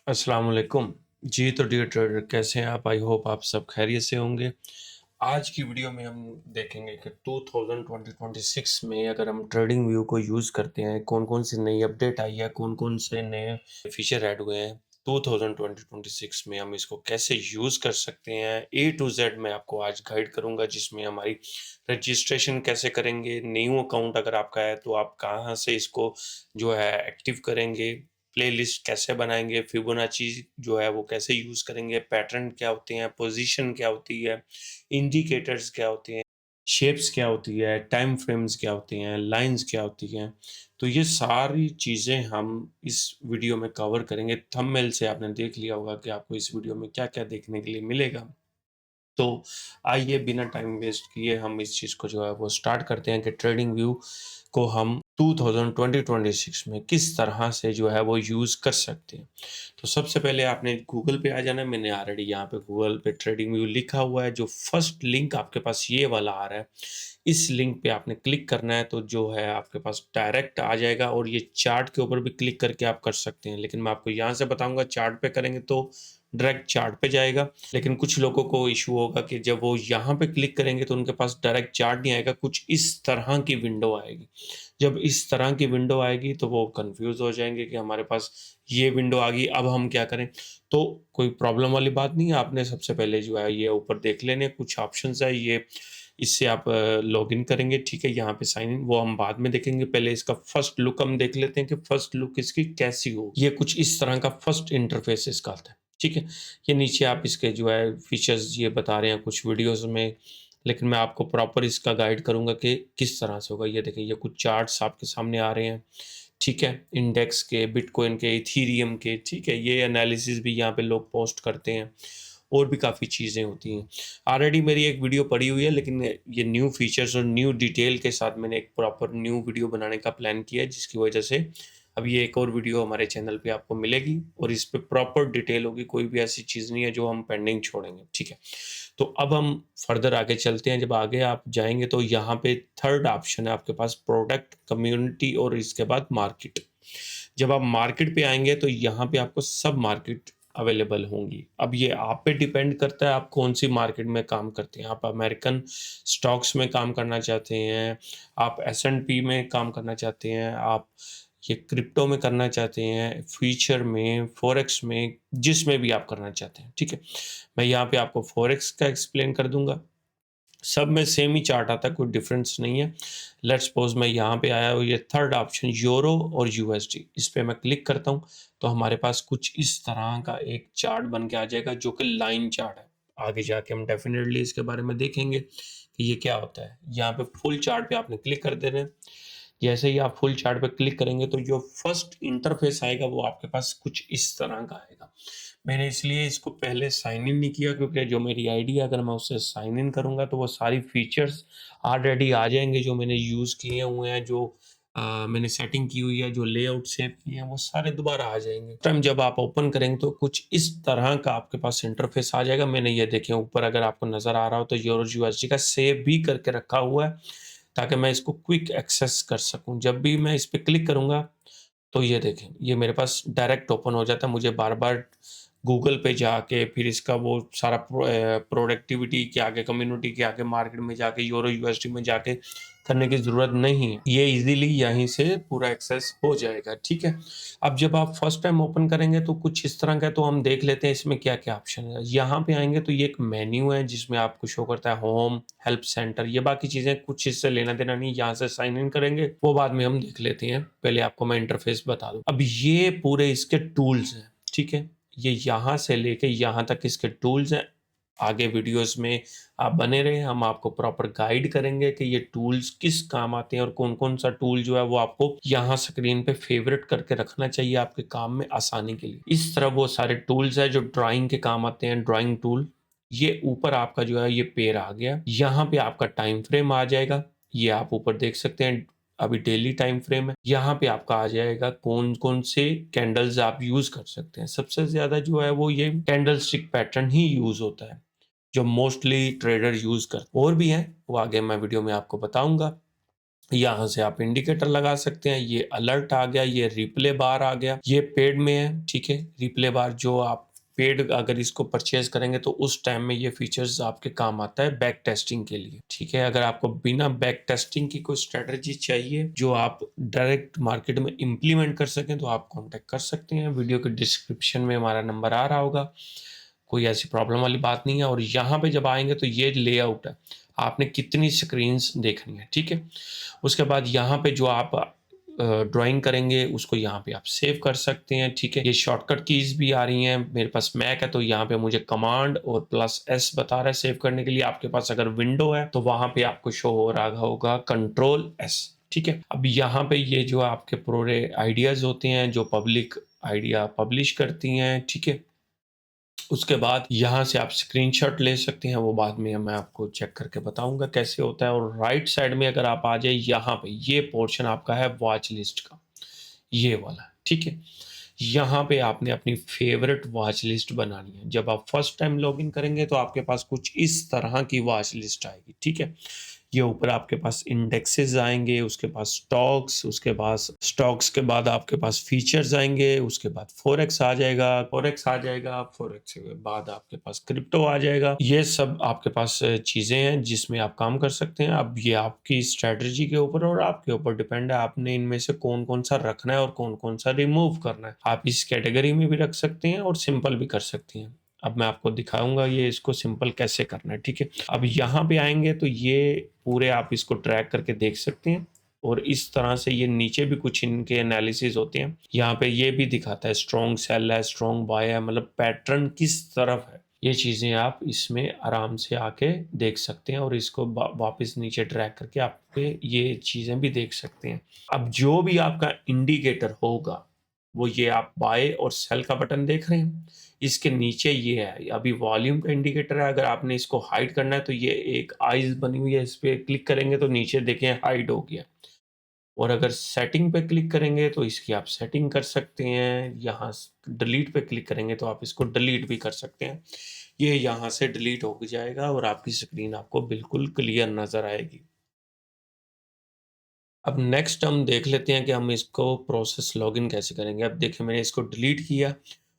अस्सलाम वालेकुम। जी, तो डियर ट्रेडर कैसे हैं आप? आई होप आप सब खैरियत से होंगे। आज की वीडियो में हम देखेंगे कि 2026 में अगर हम ट्रेडिंग व्यू को यूज़ करते हैं, कौन-कौन सी नई अपडेट आई है, कौन-कौन से नए फीचर ऐड हुए हैं। 2026 में हम इसको कैसे यूज़ कर सकते हैं, ए टू ज़ेड मैं आपको आज गाइड करूँगा, जिसमें हमारी रजिस्ट्रेशन कैसे करेंगे, न्यू अकाउंट अगर आपका है तो आप कहाँ से इसको जो है एक्टिव करेंगे, प्लेलिस्ट कैसे बनाएँगे, फिबोनाची जो है वो कैसे यूज़ करेंगे, पैटर्न क्या होते हैं, पोज़ीशन क्या होती है, इंडिकेटर्स क्या होते हैं, शेप्स क्या होती है, टाइम फ्रेम्स क्या होती हैं, लाइन्स क्या होती हैं। तो ये सारी चीज़ें हम इस वीडियो में कवर करेंगे। थंबनेल से आपने देख लिया होगा कि आपको इस वीडियो में क्या-क्या देखने के लिए मिलेगा। तो आइए बिना टाइम वेस्ट किए हम इस चीज़ को जो है वो स्टार्ट करते हैं कि ट्रेडिंग व्यू को हम 2026 में किस तरह से जो है वो यूज़ कर सकते हैं। तो सबसे पहले आपने गूगल पे आ जाना है। मैंने ऑलरेडी यहाँ पे गूगल पे ट्रेडिंग व्यू लिखा हुआ है। जो फर्स्ट लिंक आपके पास ये वाला आ रहा है, इस लिंक पे आपने क्लिक करना है तो जो है आपके पास डायरेक्ट आ जाएगा और ये चार्ट के ऊपर भी क्लिक करके आप कर सकते हैं। लेकिन मैं आपको यहाँ से बताऊँगा चार्ट पे करेंगे तो डायरेक्ट चार्ट पे जाएगा। लेकिन कुछ लोगों को इश्यू होगा कि जब वो यहाँ पे क्लिक करेंगे तो उनके पास डायरेक्ट चार्ट नहीं आएगा, कुछ इस तरह की विंडो आएगी। जब इस तरह की विंडो आएगी तो वो कन्फ्यूज़ हो जाएँगे कि हमारे पास ये विंडो आ गई, अब हम क्या करें? तो कोई प्रॉब्लम वाली बात नहीं है, आपने सबसे पहले जो है ये ऊपर देख लेने कुछ ऑप्शंस है, ये इससे आप लॉगिन करेंगे, ठीक है? यहाँ पे साइन इन वो हम बाद में देखेंगे, पहले इसका फर्स्ट लुक हम देख लेते हैं कि फर्स्ट लुक इसकी कैसी होगी। ये कुछ इस तरह का फर्स्ट इंटरफ़ेस इसका आता है, ठीक है? ये नीचे आप इसके जो है फीचर्स ये बता रहे हैं कुछ वीडियोज़ में, लेकिन मैं आपको प्रॉपर इसका गाइड करूँगा कि किस तरह से होगा। ये देखें, ये कुछ चार्ट्स आपके सामने आ रहे हैं, ठीक है? इंडेक्स के, बिटकॉइन के, इथेरियम के, ठीक है? ये एनालिसिस भी यहाँ पे लोग पोस्ट करते हैं, और भी काफ़ी चीज़ें होती हैं। ऑलरेडी मेरी एक वीडियो पड़ी हुई है, लेकिन ये न्यू फीचर्स और न्यू डिटेल के साथ मैंने एक प्रॉपर न्यू वीडियो बनाने का प्लान किया है, जिसकी वजह से अब ये एक और वीडियो हमारे चैनल पे आपको मिलेगी और इस पे प्रॉपर डिटेल होगी, कोई भी ऐसी चीज़ नहीं है जो हम पेंडिंग छोड़ेंगे, ठीक है? तो अब हम फर्दर आगे चलते हैं, जब आगे आप जाएँगे तो यहाँ पे थर्ड ऑप्शन है आपके पास प्रोडक्ट, कम्युनिटी और इसके बाद मार्केट। जब आप मार्केट पे आएँगे तो यहाँ पे आपको सब मार्केट अवेलेबल होंगी। अब ये आप पे डिपेंड करता है आप कौन-सी मार्केट में काम करते हैं। आप अमेरिकन स्टॉक्स में काम करना चाहते हैं, आप एस-एंड-पी में काम करना चाहते हैं, आप ये क्रिप्टो में करना चाहते हैं, फ्यूचर में, फॉरेक्स में, जिसमें भी आप करना चाहते हैं, ठीक है? मैं यहाँ पे आपको फॉरेक्स का एक्सप्लेन कर दूँगा। सब में सेम ही चार्ट आता है, कोई डिफरेंस नहीं है। लेट्स सपोज़ मैं यहाँ पे आया हूँ, ये थर्ड ऑप्शन यूरो और यूएसडी, इस पे मैं क्लिक करता हूँ, तो हमारे पास कुछ इस तरह का एक चार्ट बन के आ जाएगा, जो कि लाइन चार्ट है। आगे जाके हम डेफ़िनेटली इसके बारे में देखेंगे कि ये क्या होता है। यहाँ पे फुल चार्ट पे आपने क्लिक कर देना है। जैसे ही आप फुल चार्ट पे क्लिक करेंगे तो जो फर्स्ट इंटरफ़ेस आएगा वो आपके पास कुछ इस तरह का आएगा। मैंने इसलिए इसको पहले साइन इन नहीं किया, क्योंकि जो मेरी आईडी है अगर मैं उससे साइन इन करूँगा तो वो सारी फीचर्स ऑलरेडी आ जाएँगे जो मैंने यूज़ किए हुए हैं, जो मैंने सेटिंग की हुई है, जो लेआउट सेव किए हैं वो सारे दोबारा आ जाएँगे। टाइम जब आप ओपन करेंगे तो कुछ इस तरह का आपके पास इंटरफ़ेस आ जाएगा। मैंने ये देखें ऊपर अगर आपको नज़र आ रहा हो तो यूरो यूएसडी का सेव भी करके रखा हुआ है, ताकि मैं इसको क्विक एक्सेस कर सकूँ। जब भी मैं इस पे क्लिक करूँगा तो ये देखें, ये मेरे पास डायरेक्ट ओपन हो जाता है। मुझे बार-बार गूगल पे जाके फिर इसका वो सारा प्रोडक्टिविटी के आगे, कम्युनिटी के आगे, मार्केट में जाके, यूरो यूएसडी में जाके करने की ज़रूरत नहीं है। ये ईज़िली यहीं से पूरा एक्सेस हो जाएगा, ठीक है? अब जब आप फर्स्ट टाइम ओपन करेंगे तो कुछ इस तरह का, तो हम देख लेते हैं इसमें क्या-क्या ऑप्शन है। यहाँ पे आएँगे तो ये एक मेन्यू है जिसमें आपको शो करता है होम, हेल्प सेंटर, ये बाकी चीज़ें कुछ इससे लेना-देना नहीं, यहाँ से साइन इन करेंगे, वो बाद में हम देख लेते हैं। पहले आपको मैं इंटरफ़ेस बता दूँ। अब ये पूरे इसके टूल्स हैं, ठीक है? ये यहाँ से लेके यहाँ तक इसके टूल्स हैं। आगे वीडियोज़ में आप बने रहें, हम आपको प्रॉपर गाइड करेंगे कि ये टूल्स किस काम आते हैं और कौन-कौन सा टूल जो है वो आपको यहाँ स्क्रीन पे फ़ेवरेट करके रखना चाहिए आपके काम में आसानी के लिए। इस तरह वो सारे टूल्स हैं जो ड्राइंग के काम आते हैं, ड्राइंग टूल। ये ऊपर आपका जो है ये पेड़ आ गया। यहाँ पे आपका टाइम फ्रेम आ जाएगा। ये आप ऊपर देख सकते हैं, अभी डेली टाइम फ्रेम है। यहाँ पे आपका आ जाएगा कौन-कौन से कैंडल्स आप यूज़ कर सकते हैं। सबसे ज़्यादा जो है वो ये कैंडल स्टिक पैटर्न ही यूज़ होता है, जो मोस्टली ट्रेडर यूज़ करते हैं। और भी हैं, वो आगे मैं वीडियो में आपको बताऊँगा। यहाँ से आप इंडिकेटर लगा सकते हैं, ये अलर्ट आ गया, ये रिप्ले बार आ गया, ये पेड में है, ठीक है। रिप्ले बार जो आप पेड अगर इसको परचेज़ करेंगे तो उस टाइम में ये फीचर्स आपके काम आता है बैक टेस्टिंग के लिए, ठीक है। अगर आपको बिना बैक टेस्टिंग की कोई स्ट्रैटेजी चाहिए जो आप डायरेक्ट मार्केट में इम्प्लीमेंट कर सकें तो आप कॉन्टैक्ट कर सकते हैं। वीडियो के डिस्क्रिप्शन में हमारा नंबर आ रहा होगा, कोई ऐसी प्रॉब्लम वाली बात नहीं है। और यहाँ पे जब आएँगे तो ये लेआउट है, आपने कितनी स्क्रीन्स देखनी है, ठीक है। उसके बाद यहाँ पे जो आप ड्राइंग करेंगे उसको यहाँ पे आप सेव कर सकते हैं, ठीक है। ये शॉर्टकट कीज़ भी आ रही हैं, मेरे पास मैक है तो यहाँ पे मुझे कमांड और प्लस एस बता रहा है सेव करने के लिए। आपके पास अगर विंडो है तो वहाँ पे आपको शो हो रहा होगा कंट्रोल एस, ठीक है। अब यहाँ पे ये जो आपके पूरे आइडियाज़ होते हैं जो पब्लिक आइडिया पब्लिश करती हैं, ठीक है। उसके बाद यहाँ से आप स्क्रीनशॉट ले सकते हैं, वो बाद में मैं आपको चेक करके बताऊँगा कैसे होता है। और राइट साइड में अगर आप आ जाए यहाँ पे, ये पोर्शन आपका है वॉच लिस्ट का, ये वाला, ठीक है। यहाँ पे आपने अपनी फ़ेवरेट वॉच लिस्ट बनानी है। जब आप फर्स्ट टाइम लॉगिन करेंगे तो आपके पास कुछ इस तरह की वॉच लिस्ट आएगी, ठीक है। ये ऊपर आपके पास इंडेक्सेस आएँगे, उसके पास स्टॉक्स, उसके पास स्टॉक्स के बाद आपके पास फीचर्स आएँगे, उसके बाद फॉरेक्स आ जाएगा, फॉरेक्स आ जाएगा, फॉरेक्स के बाद आपके पास क्रिप्टो आ जाएगा। ये सब आपके पास चीज़ें हैं जिसमें आप काम कर सकते हैं। अब ये आपकी स्ट्रैटेजी के ऊपर और आपके ऊपर डिपेंड है, आपने इनमें से कौन-कौन सा रखना है और कौन-कौन सा रिमूव करना है। आप इस कैटेगरी में भी रख सकते हैं और सिंपल भी कर सकती हैं। अब मैं आपको दिखाऊँगा ये इसको सिंपल कैसे करना है, ठीक है। अब यहाँ पे आएँगे तो ये पूरे आप इसको ट्रैक करके देख सकते हैं और इस तरह से ये नीचे भी कुछ इनके एनालिसिस होते हैं। यहाँ पे ये भी दिखाता है स्ट्रॉन्ग सेल है, स्ट्रॉन्ग बाय है, मतलब पैटर्न किस तरफ है। ये चीज़ें आप इसमें आराम से आके देख सकते हैं और इसको वापस नीचे ड्रैग करके आप पे ये चीज़ें भी देख सकते हैं। अब जो भी आपका इंडिकेटर होगा, वो ये आप बाय और सेल का बटन देख रहे हैं, इसके नीचे ये है, अभी वॉल्यूम का इंडिकेटर है, अगर आपने इसको हाइड करना है तो ये एक आइज़ बनी हुई है, इस पे क्लिक करेंगे तो नीचे देखें हाइड हो गया। और अगर सेटिंग पे क्लिक करेंगे तो इसकी आप सेटिंग कर सकते हैं, यहाँ स डिलीट पे क्लिक करेंगे तो आप इसको डिलीट भी कर सकते हैं। ये यहाँ से डिलीट हो जाएगा और आपकी स्क्रीन आपको बिल्कुल क्लियर नज़र आएगी। अब नेक्स्ट हम देख लेते हैं कि हम इसको प्रोसेस लॉगिन कैसे करेंगे। अब देखिए मैंने इसको डिलीट किया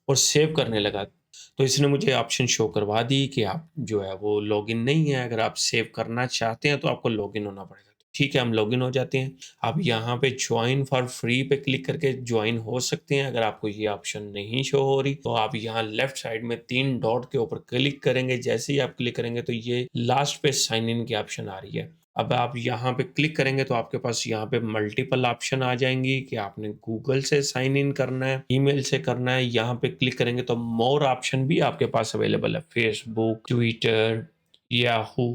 और सेव करने लगा, तो इसने मुझे ऑप्शन शो करवा दी कि आप जो है वो लॉगिन नहीं है, अगर आप सेव करना चाहते हैं तो आपको लॉगिन होना पड़ेगा। तो ठीक है, हम लॉगिन हो जाते हैं। अब यहाँ पे जॉइन फॉर फ्री पे क्लिक करके जॉइन हो सकते हैं। अगर आपको ये ऑप्शन नहीं शो हो रही तो आप यहाँ लेफ्ट साइड में 3 डॉट के ऊपर क्लिक करेंगे। जैसे ही आप क्लिक करेंगे तो ये लास्ट पे साइन इन की ऑप्शन आ रही है। अब आप यहाँ पे क्लिक करेंगे तो आपके पास यहाँ पे मल्टीपल ऑप्शन आ जाएँगी कि आपने गूगल से साइन इन करना है, ईमेल से करना है। यहाँ पे क्लिक करेंगे तो मोर ऑप्शन भी आपके पास अवेलेबल है। Facebook, Twitter, Yahoo,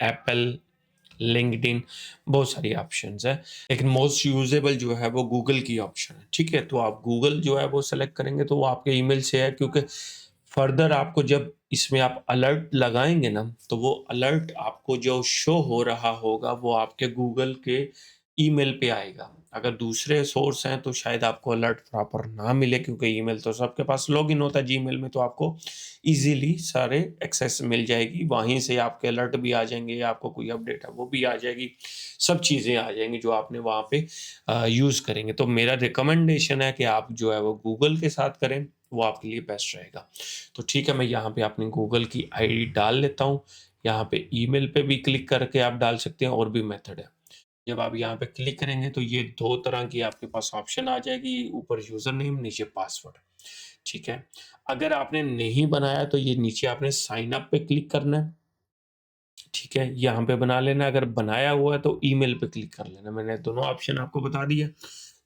Apple, LinkedIn, बहुत सारी ऑप्शंस हैं। लेकिन मोस्ट यूज़ेबल जो है वो गूगल की ऑप्शन है, ठीक है? तो आप गूगल जो है वो सेलेक्ट करेंगे तो वो आपके ईमेल से है, क्योंकि फर्दर आपको जब इसमें आप अलर्ट लगाएँगे ना, तो वो अलर्ट आपको जो शो हो रहा होगा, वो आपके गूगल के ईमेल पे आएगा। अगर दूसरे सोर्स हैं, तो शायद आपको अलर्ट प्रॉपर ना मिले, क्योंकि ईमेल तो सबके पास लॉगिन होता है जीमेल में, तो आपको ईज़िली सारे एक्सेस मिल जाएगी। वहीं से आपके अलर्ट भी आ जाएँगे, आपको कोई अपडेट है, वो भी आ जाएगी। सब चीज़ें आ जाएँगी जो आपने वहाँ पे यूज़ करेंगे। तो मेरा रिकमेंडेशन है कि आप जो है वो गूगल के साथ करें, वो आपके लिए बेस्ट रहेगा। तो ठीक है, मैं यहाँ पे अपनी गूगल की आईडी डाल लेता हूँ। यहाँ पे ईमेल पे भी क्लिक करके आप डाल सकते हैं, और भी मेथड है। जब आप यहाँ पे क्लिक करेंगे तो ये 2 तरह की आपके पास ऑप्शन आ जाएगी, ऊपर यूज़र नेम, नीचे पासवर्ड, ठीक है। अगर आपने नहीं बनाया तो ये नीचे आपने साइन अप पे क्लिक करना है, ठीक है। यहाँ पे बना लेना, अगर बनाया हुआ है तो ईमेल पे क्लिक कर लेना। मैंने दोनों ऑप्शन आपको बता दिए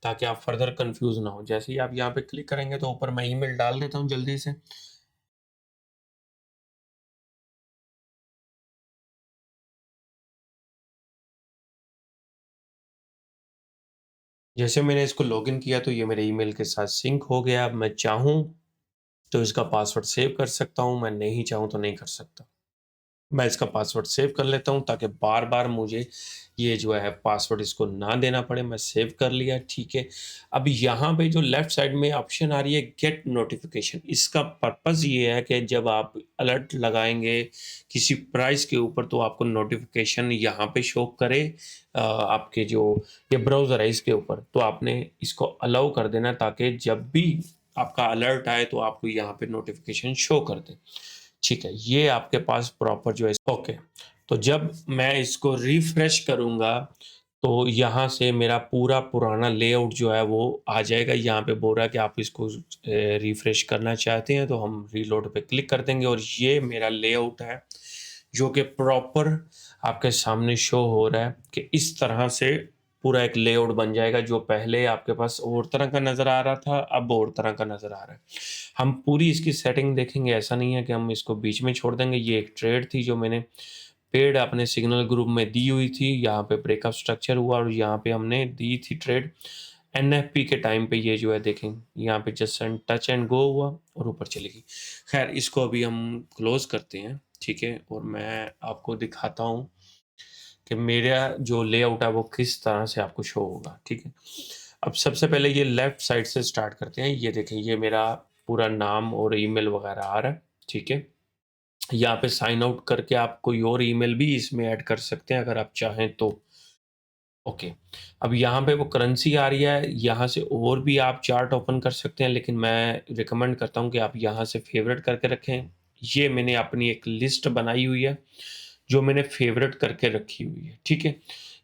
ताकि आप फर्दर कन्फ्यूज़ ना हो। जैसे ही आप यहाँ पे क्लिक करेंगे तो ऊपर मैं ईमेल डाल देता हूँ जल्दी से। जैसे मैंने इसको लॉगिन किया तो ये मेरे ईमेल के साथ सिंक हो गया। अब मैं चाहूँ तो इसका पासवर्ड सेव कर सकता हूँ, मैं नहीं चाहूँ तो नहीं कर सकता। मैं इसका पासवर्ड सेव कर लेता हूँ ताकि बार-बार मुझे ये जो है पासवर्ड इसको ना देना पड़े। मैं सेव कर लिया, ठीक है। अब यहाँ पे जो लेफ्ट साइड में ऑप्शन आ रही है गेट नोटिफ़िकेशन, इसका पर्पज़ ये है कि जब आप अलर्ट लगाएँगे किसी प्राइस के ऊपर तो आपको नोटिफ़िकेशन यहाँ पे शो करे आपके जो ये ब्राउज़र है इसके ऊपर। तो आपने इसको अलाउ कर देना ताकि जब भी आपका अलर्ट आए तो आपको यहाँ पे नोटिफ़िकेशन शो कर दे। ठीक है, ये आपके पास प्रॉपर जो है ओके, तो जब मैं इसको रिफ्रेश करूँगा, तो यहाँ से मेरा पूरा पुराना लेआउट जो है वो आ जाएगा। यहाँ पे बोल रहा है कि आप इसको रिफ्रेश करना चाहते हैं, तो हम रीलोड पे क्लिक कर देंगे और ये मेरा लेआउट है, जो कि प्रॉपर आपके सामने शो हो रहा है कि इस तरह से पूरा एक लेआउट बन जाएगा, जो पहले आपके पास और तरह का नज़र आ रहा था, अब और तरह का नज़र आ रहा है। हम पूरी इसकी सेटिंग देखेंगे, ऐसा नहीं है कि हम इसको बीच में छोड़ देंगे। ये एक ट्रेड थी जो मैंने पेड अपने सिग्नल ग्रुप में दी हुई थी, यहाँ पे ब्रेकअप स्ट्रक्चर हुआ और यहाँ पे हमने दी थी ट्रेड। एनएफपी के टाइम पे ये जो है देखें, यहाँ पे just and touch and go हुआ और ऊपर चली गई। खैर इसको अभी हम क्लोज़ करते हैं, ठीक है? और मैं आपको दिखाता हूँ कि मेरा जो लेआउट है वो किस तरह से आपको शो होगा, ठीक है? अब सबसे पहले ये लेफ्ट साइड से स्टार्ट करते हैं। ये देखें, ये मेरा पूरा नाम और ईमेल वगैरह आ रहा है, ठीक है? यहाँ पे साइन आउट करके आप कोई और ईमेल भी इसमें ऐड कर सकते हैं अगर आप चाहें तो। ओके, अब यहाँ पे वो करेंसी आ रही है, यहाँ से और भी आप चार्ट ओपन कर सकते हैं, लेकिन मैं रिकमेंड करता हूँ कि आप यहाँ से फ़ेवरेट करके रखें। ये मैंने अपनी एक लिस्ट बनाई हुई है, जो मैंने फ़ेवरेट करके रखी हुई है, ठीक है?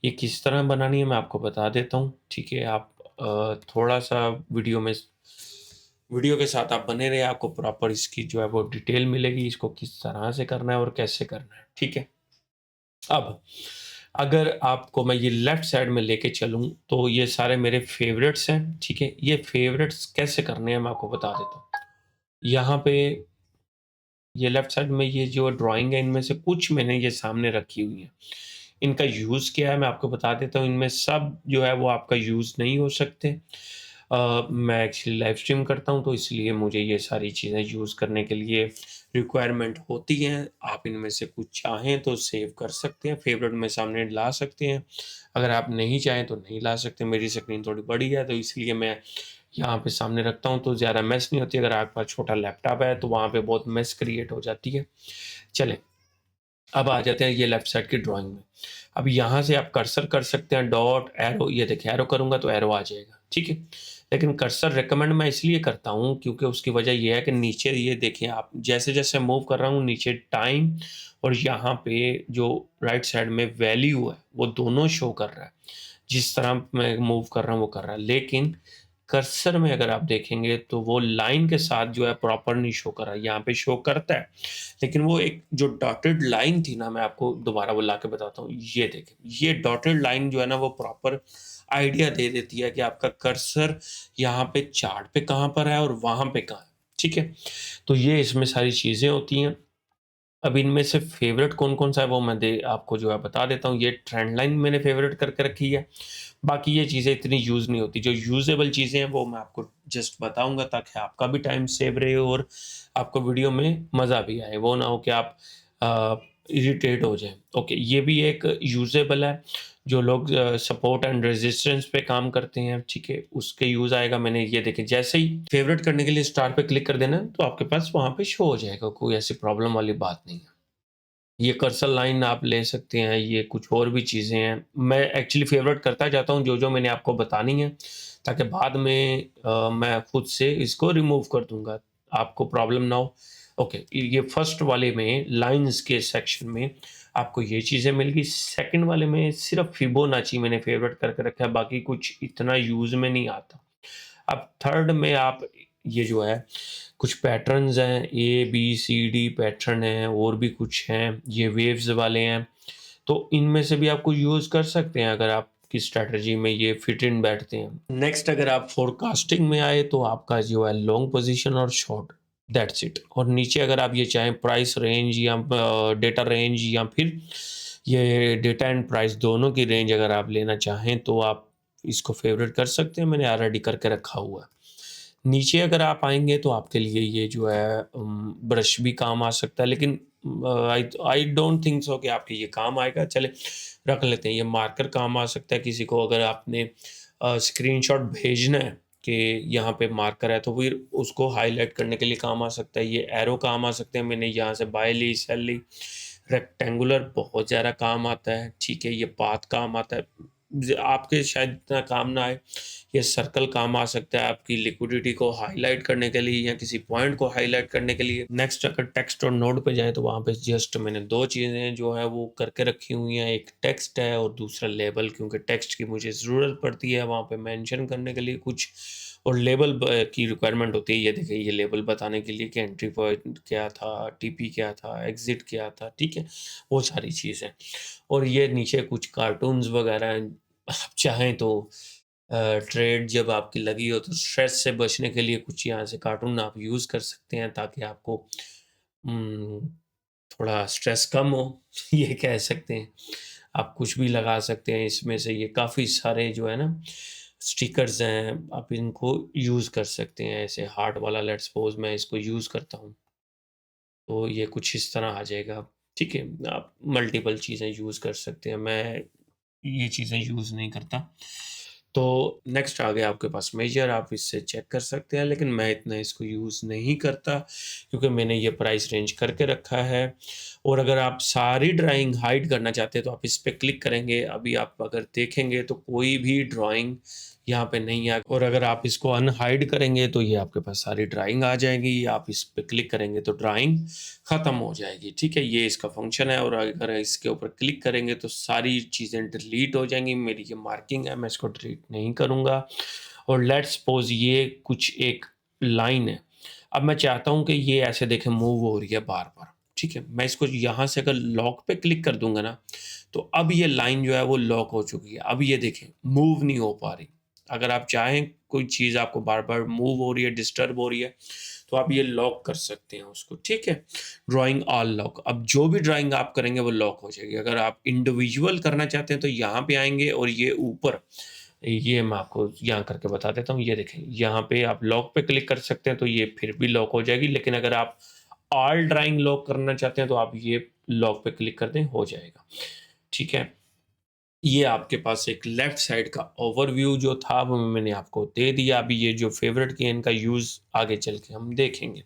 ये किस तरह बनानी है मैं आपको बता देता हूँ, ठीक है? आप थोड़ा-सा वीडियो के साथ आप बने रहिए, आपको प्रॉपर इसकी जो है वो डिटेल मिलेगी, इसको किस तरह से करना है और कैसे करना है, ठीक है? अब अगर आपको मैं ये लेफ्ट साइड में लेके चलूँ, तो ये सारे मेरे फ़ेवरेट्स हैं, ठीक है? ये फ़ेवरेट्स कैसे करने हैं मैं आपको बता देता हूँ। यहाँ पे ये लेफ्ट साइड में ये जो ड्राइंग है, इनमें से कुछ मैंने ये सामने रखी हुई हैं। इनका यूज़ क्या है मैं आपको बता देता हूँ, इनमें सब जो है वो आपका यूज़ नहीं हो सकते। मैं एक्चुअली लाइव स्ट्रीम करता हूँ, तो इसलिए मुझे ये सारी चीज़ें यूज़ करने के लिए रिक्वायरमेंट होती हैं। आप इनमें से कुछ चाहें तो सेव कर सकते हैं, फ़ेवरेट में सामने ला सकते हैं। अगर आप नहीं चाहें तो नहीं ला सकते। मेरी स्क्रीन थोड़ी बड़ी है, तो इसलिए मैं यहाँ पे सामने रखता हूँ, तो ज़्यादा मेस नहीं होती। अगर आपके पास छोटा लैपटॉप है, तो वहाँ पे बहुत मेस क्रिएट हो जाती है। चलें, अब आ जाते हैं ये लेफ्ट साइड की ड्राइंग में। अब यहाँ से आप कर्सर कर सकते हैं, डॉट, एरो, ये देखिए एरो करूँगा तो एरो आ जाएगा, ठीक है? लेकिन कर्सर रिकमेंड मैं इसलिए करता हूँ क्योंकि उसकी वजह ये है कि नीचे ये देखिए आप जैसे-जैसे मूव कर रहा हूँ नीचे टाइम और यहाँ पे जो राइट साइड में वैल्यू है, वो दोनों शो कर रहा है। जिस तरह मैं मूव कर रहा हूँ वो कर रहा है। लेकिन कर्सर में अगर आप देखेंगे तो वो लाइन के साथ जो है प्रॉपर नहीं शो कर रहा है। यहाँ पे शो करता है, लेकिन वो एक जो डॉटेड लाइन थी ना, मैं आपको दोबारा वो लाके बताता हूँ। ये देखें, ये डॉटेड लाइन जो है ना वो प्रॉपर आइडिया दे देती है कि आपका कर्सर यहाँ पे चार्ट पे कहाँ पर है और वहाँ पे कहाँ है, ठीक है? तो ये इसमें सारी चीज़ें होती हैं। अब इनमें से फ़ेवरेट कौन-कौन सा है वो मैं दे आपको जो है बता देता हूँ। ये ट्रेंड लाइन मैंने फ़ेवरेट करके रखी है। बाकी ये चीज़ें इतनी यूज़ नहीं होती। जो यूज़ेबल चीज़ें हैं वो मैं आपको जस्ट बताऊँगा ताकि आपका भी टाइम सेव रहे और आपको वीडियो में मज़ा भी आए। वो ना हो कि आप अ, इरिटेट हो जाएँ। ओके, ये भी एक यूज़ेबल है। जो लोग सपोर्ट एंड रेजिस्टेंस पे काम करते हैं, ठीक है? उसके यूज़ आएगा। मैंने ये देखें, जैसे ही फ़ेवरेट करने के लिए स्टार पे क्लिक कर देना है, तो आपके पास वहाँ पे शो हो जाएगा, कोई ऐसी प्रॉब्लम वाली बात नहीं है। ये कर्सर लाइन आप ले सकते हैं, ये कुछ और भी चीज़ें हैं। मैं एक्चुअली फ़ेवरेट करता जाता हूँ जो-जो मैंने आपको बतानी है, ताकि बाद में मैं खुद से इसको रिमूव कर दूँगा, आपको प्रॉब्लम ना हो। ओके, ये फर्स्ट वाले में लाइन्स के सेक्शन में आपको ये चीज़ें मिल गई। सेकंड वाले में सिर्फ़ फिबोनाची मैंने फ़ेवरेट करके रखा है, बाकी कुछ इतना यूज़ में नहीं आता। अब थर्ड में आप ये जो है कुछ पैटर्न्स हैं, ए, बी, सी, डी पैटर्न हैं और भी कुछ हैं, ये वेव्स वाले हैं। तो इनमें से भी आपको यूज़ कर सकते हैं अगर आपकी स्ट्रैटेजी में ये फिट इन बैठते हैं। नेक्स्ट अगर आप फोरकास्टिंग में आए तो आपका जो है लॉन्ग पोज़ीशन और शॉर्ट, दैट्स इट। और नीचे अगर आप ये चाहें प्राइस रेंज या डेटा रेंज या फिर ये डेटा एंड प्राइस दोनों की रेंज अगर आप लेना चाहें तो आप इसको फ़ेवरेट कर सकते हैं, मैंने ऑलरेडी करके रखा हुआ है। नीचे अगर आप आएँगे तो आपके लिए ये जो है ब्रश भी काम आ सकता है, लेकिन आई आई डोंट थिंक सो कि आपके ये काम आएगा। चलें रख लेते हैं। ये मार्कर काम आ सकता है किसी को, अगर आपने स्क्रीनशॉट भेजना है कि यहाँ पे मार्कर है, तो फिर उसको हाइलाइट करने के लिए काम आ सकता है। ये एरो काम आ सकते हैं। मैंने यहाँ से बाय ली, सेल ली। रेक्टेंगुलर बहुत ज़्यादा काम आता है, ठीक है? ये पाथ काम आता है। आपके शायद इतना काम ना आए। ये सर्कल काम आ सकता है आपकी लिक्विडिटी को हाइलाइट करने के लिए या किसी पॉइंट को हाइलाइट करने के लिए। नेक्स्ट अगर टेक्स्ट और नोड पे जाएँ तो वहाँ पे जस्ट मैंने 2 चीज़ें जो है वो करके रखी हुई हैं। एक टेक्स्ट है और दूसरा लेबल, क्योंकि टेक्स्ट की मुझे ज़रूरत पड़ती है वहाँ पे मेंशन करने के लिए कुछ, और लेबल की रिक्वायरमेंट होती है। ये देखिए, ये लेबल बताने के लिए कि एंट्री पॉइंट क्या था, टीपी क्या था, एग्ज़िट क्या था, ठीक है? वो सारी चीज़ें। और ये नीचे कुछ कार्टून्स वगैरह हैं। आप चाहें तो ट्रेड जब आपकी लगी हो तो स्ट्रेस से बचने के लिए कुछ यहाँ से कार्टून आप यूज़ कर सकते हैं, ताकि आपको उम, थोड़ा स्ट्रेस कम हो ये कह सकते हैं। आप कुछ भी लगा सकते हैं इसमें से। ये काफ़ी सारे जो है ना स्टिकर्स हैं, आप इनको यूज़ कर सकते हैं। ऐसे हार्ट वाला लेट्स सपोज़ मैं इसको यूज़ करता हूँ, तो ये कुछ इस तरह आ जाएगा, ठीक है? आप मल्टीपल चीज़ें यूज़ कर सकते हैं। मैं ये चीज़ें यूज़ नहीं करता। तो नेक्स्ट आ गया आपके पास मेजर, आप इससे चेक कर सकते हैं, लेकिन मैं इतना इसको यूज़ नहीं करता, क्योंकि मैंने ये प्राइस रेंज करके रखा है। और अगर आप सारी ड्राइंग हाइड करना चाहते हैं तो आप इस पे क्लिक करेंगे। अभी आप अगर देखेंगे तो कोई भी ड्राइंग यहाँ पे नहीं आ, और अगर आप इसको अनहाइड करेंगे तो ये आपके पास सारी ड्राइंग आ जाएगी। आप इस पे क्लिक करेंगे तो ड्राइंग ख़त्म हो जाएगी, ठीक है? ये इसका फंक्शन है। और अगर इसके ऊपर क्लिक करेंगे तो सारी चीज़ें डिलीट हो जाएँगी। मेरी ये मार्किंग है, मैं इसको डिलीट नहीं करूँगा। और लेट्स सपोज़ ये कुछ एक लाइन है। अब मैं चाहता हूँ कि ये ऐसे देखें मूव हो रही है बार-बार, ठीक है? मैं इसको यहाँ से अगर लॉक पे क्लिक कर दूँगा ना, तो अब ये लाइन जो है वो लॉक हो चुकी है। अब ये देखें मूव नहीं हो पा रही। अगर आप चाहें कोई चीज़ आपको बार-बार मूव हो रही है, डिस्टर्ब हो रही है, तो आप ये लॉक कर सकते हैं उसको, ठीक है? Drawing all lock. अब जो भी ड्राइंग आप करेंगे वो लॉक हो जाएगी। अगर आप इंडिविजुअल करना चाहते हैं तो यहाँ पे आएँगे और ये ऊपर, ये मैं आपको यहाँ करके बता देता हूँ। ये देखें, यहाँ पे आप लॉक पे क्लिक कर सकते हैं तो ये फिर भी लॉक हो जाएगी। लेकिन अगर आप ऑल ड्राइंग लॉक करना चाहते हैं तो आप ये लॉक पे क्लिक कर दें, हो जाएगा, ठीक है? ये आपके पास एक लेफ्ट साइड का ओवरव्यू जो था वो मैंने आपको दे दिया। अभी ये जो फेवरेट की है इनका यूज़ आगे चल के हम देखेंगे।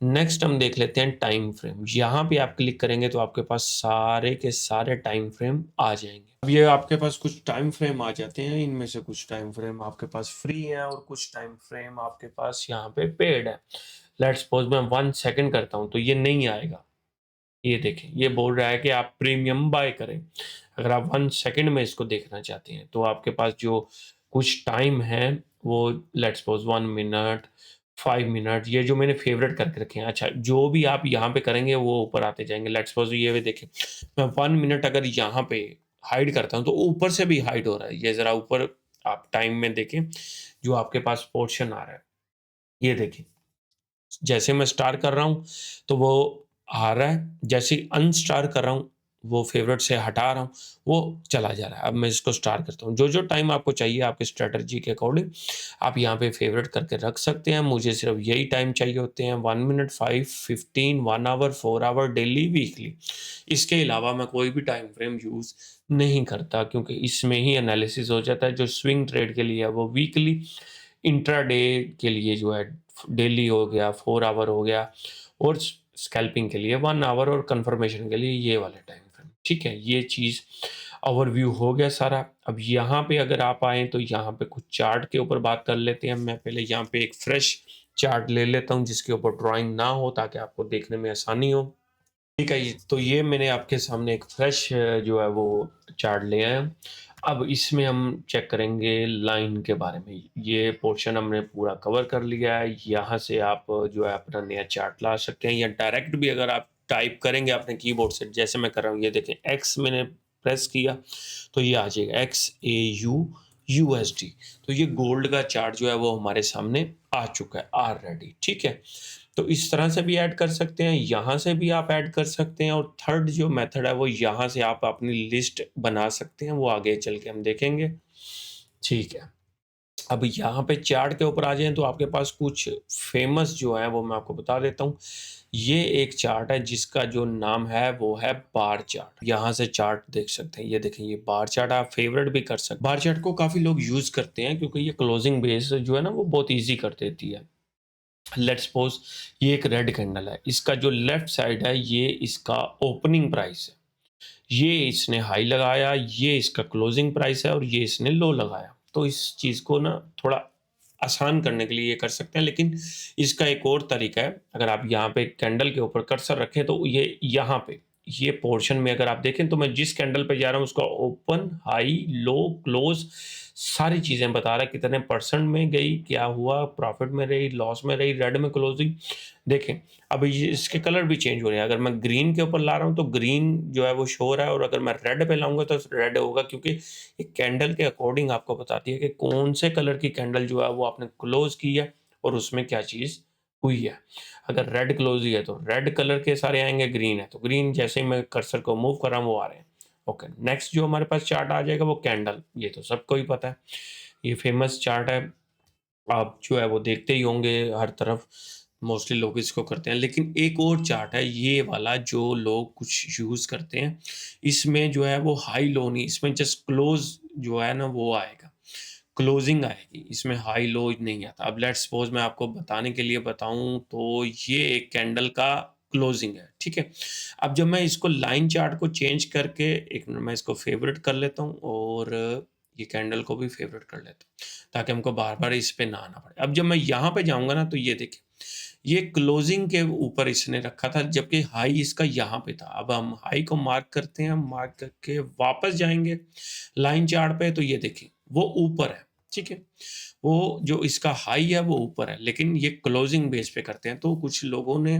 नेक्स्ट हम देख लेते हैं टाइम फ्रेम। यहाँ पे आप क्लिक करेंगे तो आपके पास सारे के सारे टाइम फ्रेम आ जाएँगे। अब ये आपके पास कुछ टाइम फ्रेम आ जाते हैं, इनमें से कुछ टाइम फ्रेम आपके पास फ्री हैं और कुछ टाइम फ्रेम आपके पास यहाँ पे पेड है। लेट्स सपोज़ मैं 1 सेकंड करता हूँ तो ये नहीं आएगा। ये देखें, ये बोल रहा है कि आप प्रीमियम बाय करें। अगर आप 1 सेकंड में इसको देखना चाहते हैं, तो आपके पास जो कुछ टाइम है, वो लेट्स सपोज़ 1 मिनट, 5 मिनट, ये जो मैंने फ़ेवरेट करके रखे हैं। अच्छा, जो भी आप यहाँ पे करेंगे, वो ऊपर आते जाएँगे। लेट्स सपोज़ ये भी देखें, मैं 1 मिनट अगर यहाँ पे हाइड करता हूँ, तो ऊपर से भी हाइड हो रहा है। ये ज़रा ऊपर आप टाइम में देखें, जो आपके पास पोर्शन आ रहा है। ये देखें। जैसे मैं स्टार कर रहा हूँ, तो वो आ रहा है, जैसे ही अनस्टार कर रहा हूँ, वो फ़ेवरेट से हटा रहा हूँ, वो चला जा रहा है। अब मैं इसको स्टार करता हूँ। जो-जो टाइम आपको चाहिए आपकी स्ट्रैटेजी के अकॉर्डिंग, आप यहाँ पे फ़ेवरेट करके रख सकते हैं। मुझे सिर्फ़ यही टाइम चाहिए होते हैं, 1 minute, 5, 15, 1 hour, 4 hour, daily, weekly. इसके अलावा मैं कोई भी टाइम फ्रेम यूज़ नहीं करता, क्योंकि इसमें ही एनालिसिस हो जाता है। जो स्विंग ट्रेड के लिए है, वो वीकली, इंट्राडे के लिए जो है डेली हो गया, 4 आवर हो गया, और स्कैल्पिंग के लिए 1 आवर, और कन्फर्मेशन के लिए ये वाले टाइम फ्रेम, ठीक है? ये चीज़ ओवरव्यू हो गया सारा। अब यहाँ पे अगर आप आएँ तो यहाँ पे कुछ चार्ट के ऊपर बात कर लेते हैं। मैं पहले यहाँ पे एक फ्रेश चार्ट ले लेता हूँ जिसके ऊपर ड्राइंग ना हो, ताकि आपको देखने में आसानी हो। ठीक है, तो ये मैंने आपके सामने एक फ्रेश जो है वो चार्ट ले आया हूँ। अब इसमें हम चेक करेंगे लाइन के बारे में। ये पोर्शन हमने पूरा कवर कर लिया है। यहाँ से आप जो है अपना नया चार्ट ला सकते हैं, या डायरेक्ट भी अगर आप टाइप करेंगे अपने कीबोर्ड से, जैसे मैं कर रहा हूँ, ये देखें एक्स मैंने प्रेस किया तो ये आ जाएगा XAU USD। तो ये गोल्ड का चार्ट जो है वो हमारे सामने आ चुका है ऑलरेडी, ठीक है? तो इस तरह से भी ऐड कर सकते हैं, यहाँ से भी आप ऐड कर सकते हैं, और थर्ड जो मेथड है वो यहाँ से आप अपनी लिस्ट बना सकते हैं, वो आगे चल के हम देखेंगे। ठीक है। अब यहाँ पे चार्ट के ऊपर आ जाएँ तो आपके पास कुछ फ़ेमस जो है वो मैं आपको बता देता हूँ। ये एक चार्ट है जिसका जो नाम है वो है बार चार्ट। यहाँ से चार्ट देख सकते हैं, ये देखें ये बार चार्ट आप फ़ेवरेट भी कर सकते हैं। बार चार्ट को काफ़ी लोग यूज़ करते हैं क्योंकि ये क्लोजिंग बेस जो है ना वो बहुत ईज़ी कर देती है। लेट्स सपोज़ ये एक रेड कैंडल है, इसका जो लेफ्ट साइड है ये इसका ओपनिंग प्राइस है। ये इसने हाई लगाया, ये इसका क्लोजिंग प्राइस है और ये इसने लो लगाया। तो इस चीज़ को ना थोड़ा आसान करने के लिए ये कर सकते हैं, लेकिन इसका एक और तरीका है। अगर आप यहाँ पे कैंडल के ऊपर कर्सर रखें तो ये यहाँ पे ये पोर्शन में अगर आप देखें तो मैं जिस कैंडल पे जा रहा हूँ उसका ओपन, हाई, लो, क्लोज सारी चीज़ें बता रहा है, कितने परसेंट में गई, क्या हुआ, प्रॉफिट में रही, लॉस में रही, रेड में क्लोजिंग। देखें अब ये इसके कलर भी चेंज हो रहे हैं। अगर मैं ग्रीन के ऊपर ला रहा हूँ तो ग्रीन जो है वो शो हो रहा है, और अगर मैं रेड पे लाऊँगा तो रेड होगा, क्योंकि ये कैंडल के अकॉर्डिंग आपको बताती है कि कौन से कलर की कैंडल जो है वो आपने क्लोज़ की है और उसमें क्या चीज़ हुई है। अगर रेड क्लोज़ ही है तो रेड कलर के सारे आएँगे, ग्रीन है तो ग्रीन, जैसे ही मैं कर्सर को मूव कर रहा हूँ वो आ रहे हैं। ओके, नेक्स्ट जो हमारे पास चार्ट आ जाएगा वो कैंडल, ये तो सबको ही पता है। ये फेमस चार्ट है, आप जो है वो देखते ही होंगे हर तरफ, मोस्टली लोग इसको करते हैं। लेकिन एक और चार्ट है ये वाला जो लोग कुछ यूज़ करते हैं, इसमें जो है वो हाई लो नहीं, इसमें जस्ट क्लोज़ जो है ना वो आएगा, क्लोजिंग आएगी, इसमें हाई लो नहीं आता। अब लेट्स सपोज़ मैं आपको बताने के लिए बताऊँ तो ये एक कैंडल का क्लोजिंग है, ठीक है? अब जब मैं इसको लाइन चार्ट को चेंज करके, एक मिनट मैं इसको फ़ेवरेट कर लेता हूँ और ये कैंडल को भी फ़ेवरेट कर लेता हूँ, ताकि हमको बार-बार इस पे ना आना पड़े। अब जब मैं यहाँ पे जाऊँगा ना तो ये देखिए, ये क्लोजिंग के ऊपर इसने रखा था जबकि हाई इसका यहाँ पे था। अब हम हाई को मार्क करते हैं, मार्क करके वापस जाएँगे लाइन चार्ट पे तो ये देखिए वो ऊपर है, ठीक है? वो जो इसका हाई है वो ऊपर है, लेकिन ये क्लोजिंग बेस पे करते हैं। तो कुछ लोगों ने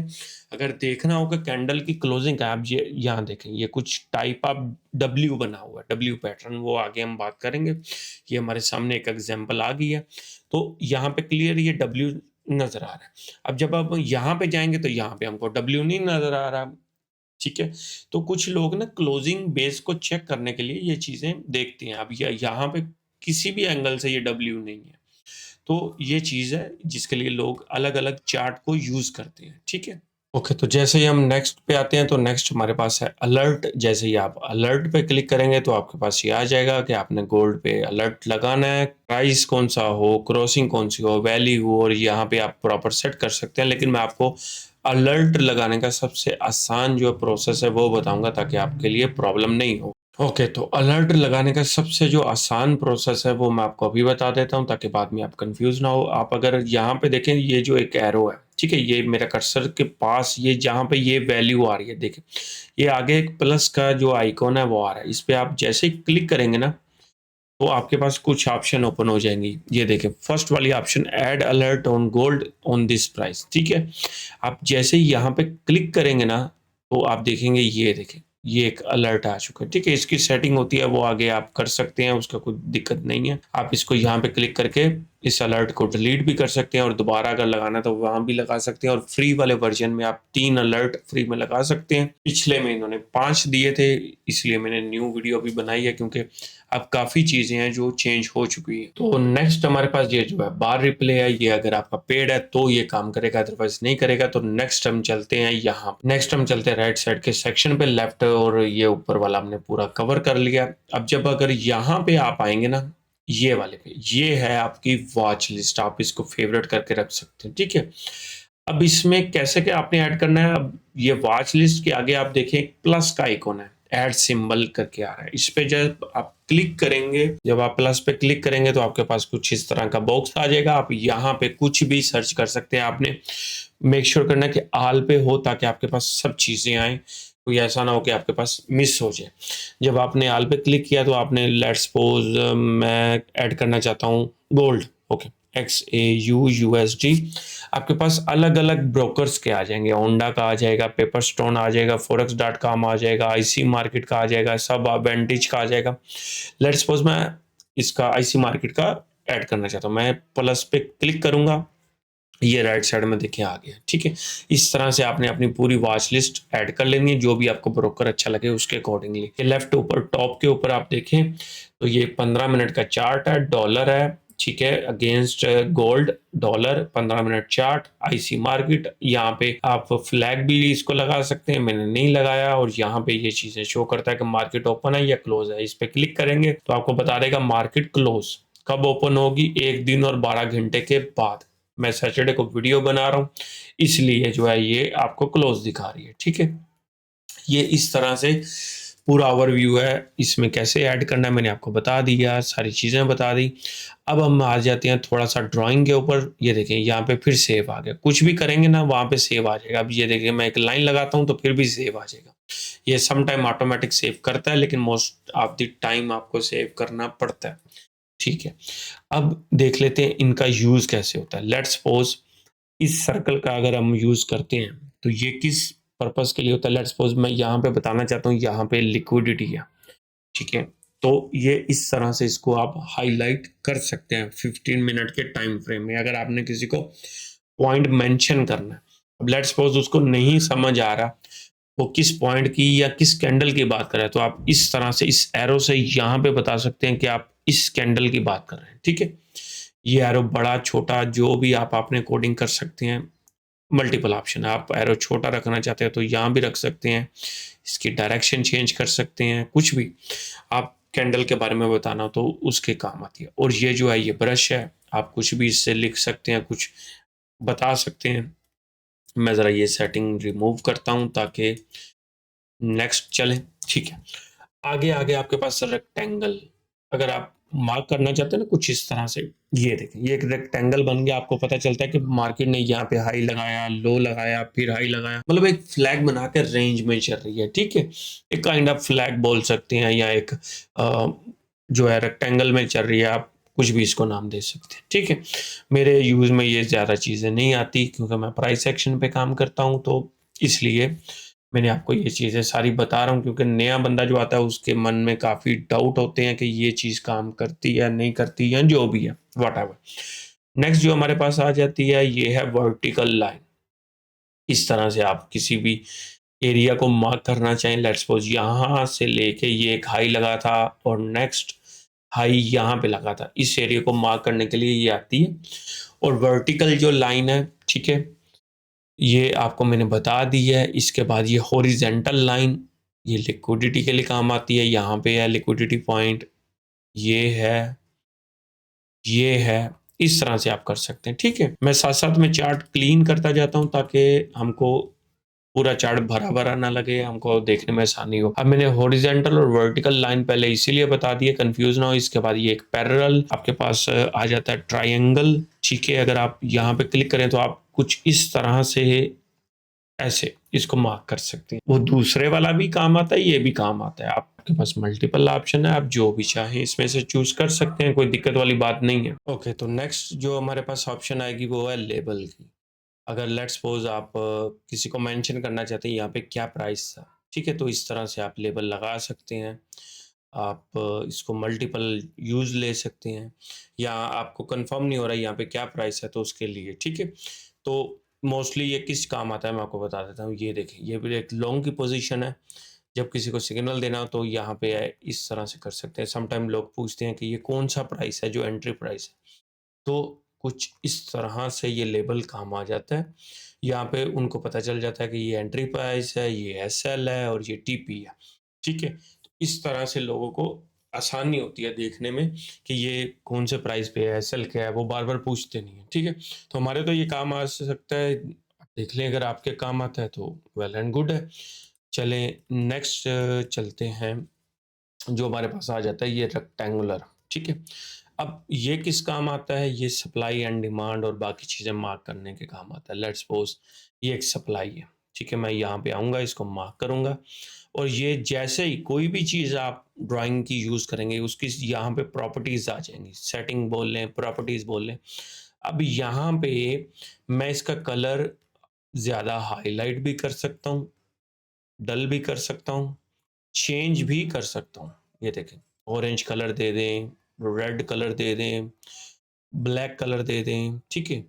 अगर देखना होगा कैंडल की क्लोजिंग का, आप ये यहाँ देखें, ये कुछ टाइप ऑफ डब्ल्यू बना हुआ है, डब्ल्यू पैटर्न, वो आगे हम बात करेंगे। ये हमारे सामने एक एग्जांपल आ गई है, तो यहाँ पे क्लियर ये डब्ल्यू नज़र आ रहा है। अब जब आप यहाँ पे जाएँगे तो यहाँ पे हमको डब्ल्यू नहीं नज़र आ रहा, ठीक है? तो कुछ लोग ना क्लोजिंग बेस को चेक करने के लिए ये चीज़ें देखते हैं। अब य यहाँ पे किसी भी एंगल से ये डब्ल्यू नहीं है। तो ये चीज़ है जिसके लिए लोग अलग-अलग चार्ट को यूज़ करते हैं, ठीक है? ओके, तो जैसे ही हम नेक्स्ट पे आते हैं तो नेक्स्ट हमारे पास है अलर्ट। जैसे ही आप अलर्ट पे क्लिक करेंगे तो आपके पास ये आ जाएगा कि आपने गोल्ड पे अलर्ट लगाना है, प्राइस कौन-सा हो, क्रॉसिंग कौन-सी हो, वैल्यू हो, और यहाँ पे आप प्रॉपर सेट कर सकते हैं। लेकिन मैं आपको अलर्ट लगाने का सबसे आसान जो प्रोसेस है वो बताऊँगा, ताकि आपके लिए प्रॉब्लम नहीं हो। ओके, तो अलर्ट लगाने का सबसे जो आसान प्रोसेस है वो मैं आपको अभी बता देता हूँ, ताकि बाद में आप कंफ्यूज ना हो। आप अगर यहाँ पे देखें ये जो एक एरो है, ठीक है, ये मेरा कर्सर के पास ये जहाँ पे ये वैल्यू आ रही है, देखें ये आगे एक प्लस का जो आइकॉन है वो आ रहा है। इस पे आप जैसे ही क्लिक करेंगे ना तो आपके पास कुछ ऑप्शन ओपन हो जाएंगी। ये देखें फर्स्ट वाली option, add alert on gold on this price, ठीक है। आप जैसे ही यहाँ पे क्लिक करेंगे ना तो आप देखेंगे, ये देखें ये एक अलर्ट आ चुका है, ठीक है। इसकी सेटिंग होती है वो आगे आप कर सकते हैं, उसका कोई दिक्कत नहीं है। आप इसको यहाँ पे क्लिक करके इस अलर्ट को डिलीट भी कर सकते हैं, और दोबारा अगर लगाना है तो वहाँ भी लगा सकते हैं। और फ्री वाले वर्जन में आप 3 अलर्ट फ्री में लगा सकते हैं। पिछले में इन्होंने 5 दिए थे, इसलिए मैंने न्यू वीडियो अभी बनाई है, क्योंकि अब काफ़ी चीज़ें हैं जो चेंज हो चुकी हैं। तो नेक्स्ट हमारे पास ये जो है बार रिप्ले है, ये अगर आपका पेड है तो ये काम करेगा, अदरवाइज नहीं करेगा। तो नेक्स्ट हम चलते हैं यहाँ, नेक्स्ट हम चलते हैं राइट साइड के सेक्शन पे, लेफ्ट, और ये ऊपर वाला हमने पूरा कवर कर लिया। अब जब अगर यहाँ पे आप आएंगे ना, ये वाले पे, ये है आपकी वॉच लिस्ट, आप इसको फेवरेट करके रख सकते हैं, ठीक है। अब इसमें कैसे क्या आपने ऐड करना है, अब ये वॉच लिस्ट के आगे आप देखें एक प्लस का आइकॉन है, ऐड सिंबल करके आ रहा है। इस पे जब आप क्लिक करेंगे, जब आप प्लस पे क्लिक करेंगे तो आपके पास कुछ इस तरह का बॉक्स आ जाएगा। आप यहाँ पे कुछ भी सर्च कर सकते हैं। आपने मेक श्योर करना कि ऑल पे हो, ताकि आपके पास सब चीज़ें आएँ, कोई ऐसा ना हो कि आपके पास मिस हो जाए। जब आपने ऑल पे क्लिक किया तो आपने लेट्स सपोज मैं ऐड करना चाहता हूँ गोल्ड, ओके, XAUUSD। आपके पास अलग-अलग ब्रोकर्स के आ जाएंगे, होंडा का आ जाएगा, पेपर स्टोन आ जाएगा, forex.com आ जाएगा, आईसी मार्केट का आ जाएगा, सब वेंटेज का आ जाएगा। लेट्स सपोज मैं इसका आईसी मार्केट का ऐड करना चाहता हूँ, मैं प्लस पे क्लिक करूंगा, ये राइट साइड में देखिए आ गया, ठीक है। इस तरह से आपने अपनी पूरी वॉच लिस्ट ऐड कर लेनी है, जो भी आपको ब्रोकर अच्छा लगे उसके अकॉर्डिंगली। लेफ्ट ऊपर टॉप के ऊपर आप देखें तो ये 15 मिनट का चार्ट है, डॉलर है, ठीक है, against gold, dollar, 15 minute chart, IC market. यहाँ पे आप फ्लैग भी इसको लगा सकते हैं, मैंने नहीं लगाया, और यहाँ पे ये चीजें शो करता है कि मार्केट ओपन है या क्लोज है। इस पे क्लिक करेंगे तो आपको बता देगा मार्केट क्लोज कब ओपन होगी, 1 दिन और 12 घंटे के बाद। मैं सैटरडे को वीडियो बना रहा हूँ, इसलिए जो है ये आपको क्लोज दिखा रही है। ठीक है, ये इस तरह से पूरा ओवरव्यू है। इसमें कैसे ऐड करना है मैंने आपको बता दिया, सारी चीज़ें बता दी। अब हम आ जाते हैं थोड़ा सा ड्राइंग के ऊपर। ये देखें यहाँ पे फिर सेव आ गया, कुछ भी करेंगे ना वहाँ पे सेव आ जाएगा। अब ये देखिए मैं एक लाइन लगाता हूँ तो फिर भी सेव आ जाएगा। ये सम टाइम ऑटोमेटिक सेव करता है, लेकिन मोस्ट ऑफ द टाइम आपको सेव करना पड़ता है। ठीक है, अब देख लेते हैं इनका यूज कैसे होता है। लेट्स सपोज इस सर्कल का अगर हम यूज करते हैं तो ये किस पर्पस के लिए होता है। लेट्स सपोज मैं यहाँ पे बताना चाहता हूँ, यहाँ पे लिक्विडिटी है। ठीक है, तो ये इस तरह से इसको आप हाईलाइट कर सकते हैं 15 मिनट के टाइम फ्रेम में। अगर आपने किसी को पॉइंट मेंशन करना है, अब लेट्स सपोज उसको नहीं समझ आ रहा वो किस पॉइंट की या किस कैंडल की बात कर रहा है, तो आप इस तरह से इस एरो से यहाँ पे बता सकते हैं कि आप इस कैंडल की बात कर रहे हैं। ठीक है, ये एरो बड़ा छोटा जो भी आप अपने कोडिंग कर सकते हैं। मल्टीपल ऑप्शन है, आप एरो छोटा रखना चाहते हैं तो यहाँ भी रख सकते हैं, इसकी डायरेक्शन चेंज कर सकते हैं, कुछ भी आप कैंडल के बारे में बताना तो उसके काम आती है। और ये जो है ये ब्रश है, आप कुछ भी इससे लिख सकते हैं, कुछ बता सकते हैं। मैं ज़रा ये सेटिंग रिमूव करता हूँ ताकि नेक्स्ट चले। ठीक है, आगे आगे आपके पास रेक्टेंगल, अगर आप मार्क करना चाहते हैं ना कुछ इस तरह से, ये देखें ये एक रेक्टेंगल बन गया। आपको पता चलता है कि मार्केट ने यहाँ पे हाई लगाया, लो लगाया, फिर हाई लगाया, मतलब एक फ्लैग बनाकर रेंज में चल रही है। ठीक है, एक काइंड ऑफ फ्लैग बोल सकते हैं, या एक जो है रेक्टेंगल में चल रही है, आप कुछ भी इसको नाम दे सकते हैं। ठीक है, मेरे यूज में ये ज़्यादा चीज़ें नहीं आती क्योंकि मैं प्राइस सेक्शन पे काम करता हूँ, तो इसलिए मैंने आपको ये चीज़ें सारी बता रहा हूँ, क्योंकि नया बंदा जो आता है उसके मन में काफ़ी डाउट होते हैं कि ये चीज़ काम करती है नहीं करती है, जो भी है व्हाटएवर। नेक्स्ट जो हमारे पास आ जाती है ये है वर्टिकल लाइन। इस तरह से आप किसी भी एरिया को मार्क करना चाहें, लेट्स सपोज यहाँ से लेके ये एक हाई लगा था और नेक्स्ट हाई यहाँ पे लगा था, इस एरिया को मार्क करने के लिए ये आती है। और वर्टिकल जो लाइन है, ठीक है, ये आपको मैंने बता दी है। इसके बाद ये हॉरिजेंटल लाइन, ये लिक्विडिटी के लिए काम आती है। यहाँ पे है लिक्विडिटी पॉइंट, ये है, ये है, इस तरह से आप कर सकते हैं। ठीक है, मैं साथ साथ में चार्ट क्लीन करता जाता हूँ ताकि हमको पूरा चार्ट भरा भरा ना लगे, हमको देखने में आसानी हो। अब मैंने हॉरिजेंटल और वर्टिकल लाइन पहले इसीलिए बता दिए, कंफ्यूज ना हो। इसके बाद ये एक पैरेलल आपके पास आ जाता है, ट्रायंगल। ठीक है, अगर आप यहाँ पे क्लिक करें तो आप कुछ इस तरह से ऐसे इसको मार्क कर सकते हैं। वो दूसरे वाला भी काम आता है, ये भी काम आता है। आपके पास मल्टीपल ऑप्शन है, आप जो भी चाहें इसमें से चूज कर सकते हैं, कोई दिक्कत वाली बात नहीं है। ओके, तो नेक्स्ट जो हमारे पास ऑप्शन आएगी वो है लेबल की। अगर लेट्स सपोज आप किसी को मेंशन करना चाहते हैं यहाँ पे क्या प्राइस था, ठीक है, तो इस तरह से आप लेबल लगा सकते हैं। आप इसको मल्टीपल यूज ले सकते हैं, या आपको कंफर्म नहीं हो रहा है यहाँ पे क्या प्राइस है तो उसके लिए। ठीक है, तो मोस्टली ये किस काम आता है मैं आपको बता देता हूँ। ये देखें, ये भी एक लॉन्ग की पोजीशन है। जब किसी को सिग्नल देना हो तो यहाँ पे इस तरह से कर सकते हैं। समटाइम लोग पूछते हैं कि ये कौन सा प्राइस है जो एंट्री प्राइस है, तो कुछ इस तरह से ये लेबल काम आ जाता है। यहाँ पे उनको पता चल जाता है कि ये एंट्री प्राइस है, ये एसएल है और ये टीपी है। ठीक है, तो इस तरह से लोगों को आसानी होती है देखने में कि ये कौन से प्राइस पे है, एसएल क्या है, वो बार बार पूछते नहीं है। ठीक है, तो हमारे तो ये काम आ सकता है, आप देख लें अगर आपके काम आता है तो वेल एंड गुड है। चलें नेक्स्ट चलते हैं। जो हमारे पास आ जाता है ये रेक्टेंगुलर। ठीक है, अब ये किस काम आता है, ये सप्लाई एंड डिमांड और बाकी चीज़ें मार्क करने के काम आता है। लेट्स सपोज ये एक सप्लाई है। ठीक है, मैं यहाँ पे आऊँगा, इसको मार्क करूँगा, और ये जैसे ही कोई भी चीज़ आप ड्राइंग की यूज़ करेंगे उसकी यहाँ पे प्रॉपर्टीज़ आ जाएंगी। सेटिंग बोल लें, प्रॉपर्टीज़ बोल लें। अब यहाँ पे मैं इसका कलर ज़्यादा हाईलाइट भी कर सकता हूँ, डल भी कर सकता हूँ, चेंज भी कर सकता हूँ। ये देखें, ऑरेंज कलर दे दें, रेड कलर दे दें, ब्लैक कलर दे दें। ठीक है,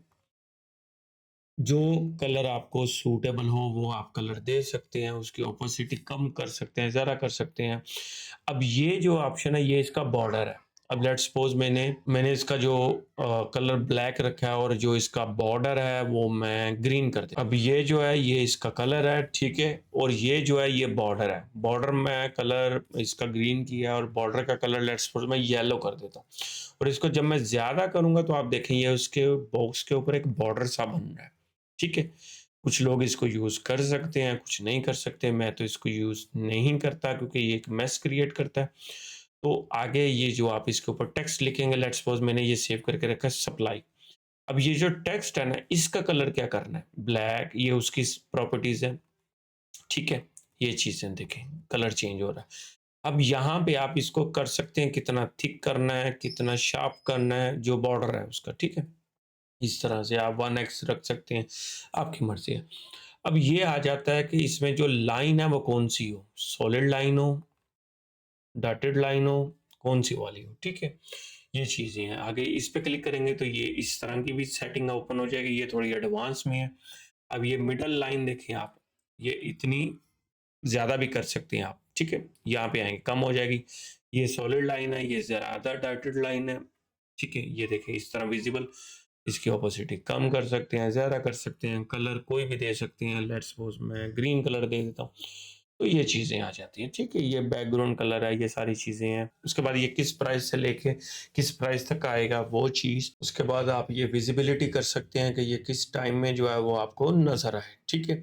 जो कलर आपको सूटेबल हो वो आप कलर दे सकते हैं, उसकी ओपेसिटी कम कर सकते हैं, ज़रा कर सकते हैं। अब ये जो ऑप्शन है ये इसका बॉर्डर है। अब लेट्स सपोज मैंने इसका जो कलर ब्लैक रखा है और जो इसका बॉर्डर है वो मैं ग्रीन कर दिया। अब ये जो है ये इसका कलर है, ठीक है, और ये जो है ये बॉर्डर है। बॉर्डर में कलर इसका ग्रीन किया और बॉर्डर का कलर लेट्स सपोज मैं येलो कर देता हूँ। और इसको जब मैं ज़्यादा करूँगा तो आप देखेंगे उसके बॉक्स के ऊपर एक बॉर्डर सा बन रहा है, ठीक है। कुछ लोग इसको यूज़ कर सकते हैं, कुछ नहीं कर सकते। मैं तो इसको यूज़ नहीं करता क्योंकि ये एक मेस क्रिएट करता है। तो आगे ये जो आप इसके ऊपर टेक्स्ट लिखेंगे, लेट्स सपोज मैंने ये सेव करके रखा है सप्लाई। अब ये जो टेक्स्ट है ना, इसका कलर क्या करना है? ब्लैक, ये उसकी प्रॉपर्टीज़ है, ठीक है। ये चीज़ें देखें, कलर चेंज हो रहा है। अब यहाँ पे आप इसको कर सकते हैं कितना थिक करना है, कितना शार्प करना है, जो बॉर्डर है उसका, ठीक है। इस तरह से आप 1x रख सकते हैं, आपकी मर्ज़ी है। अब ये आ जाता है कि इसमें जो लाइन है वो कौन-सी हो, सॉलिड लाइन हो, डॉटेड लाइन हो, कौन-सी वाली हो, ठीक है। ये चीज़ें हैं। आगे इस पे क्लिक करेंगे तो ये इस तरह की भी सेटिंग ओपन हो जाएगी, ये थोड़ी एडवांस में है। अब ये मिडल लाइन देखें आप, ये इतनी ज़्यादा भी कर सकते हैं आप, ठीक है। यहाँ पे आएँगे, कम हो जाएगी। ये सॉलिड लाइन है, ये ज़्यादा डॉटेड लाइन है, ठीक है। ये देखें इस तरह विज़िबल, इसकी ओपेसिटी कम कर सकते हैं, ज़्यादा कर सकते हैं, कलर कोई भी दे सकते हैं। लेट्स सपोज़ मैं ग्रीन कलर दे देता हूँ। तो ये चीज़ें आ जाती हैं, ठीक है। ये बैकग्राउंड कलर है, ये सारी चीज़ें हैं। उसके बाद ये किस प्राइस से लेके किस प्राइस तक आएगा वो चीज़। उसके बाद आप ये विज़िबिलिटी कर सकते हैं कि ये किस टाइम में जो है वो आपको नज़र आए, ठीक है।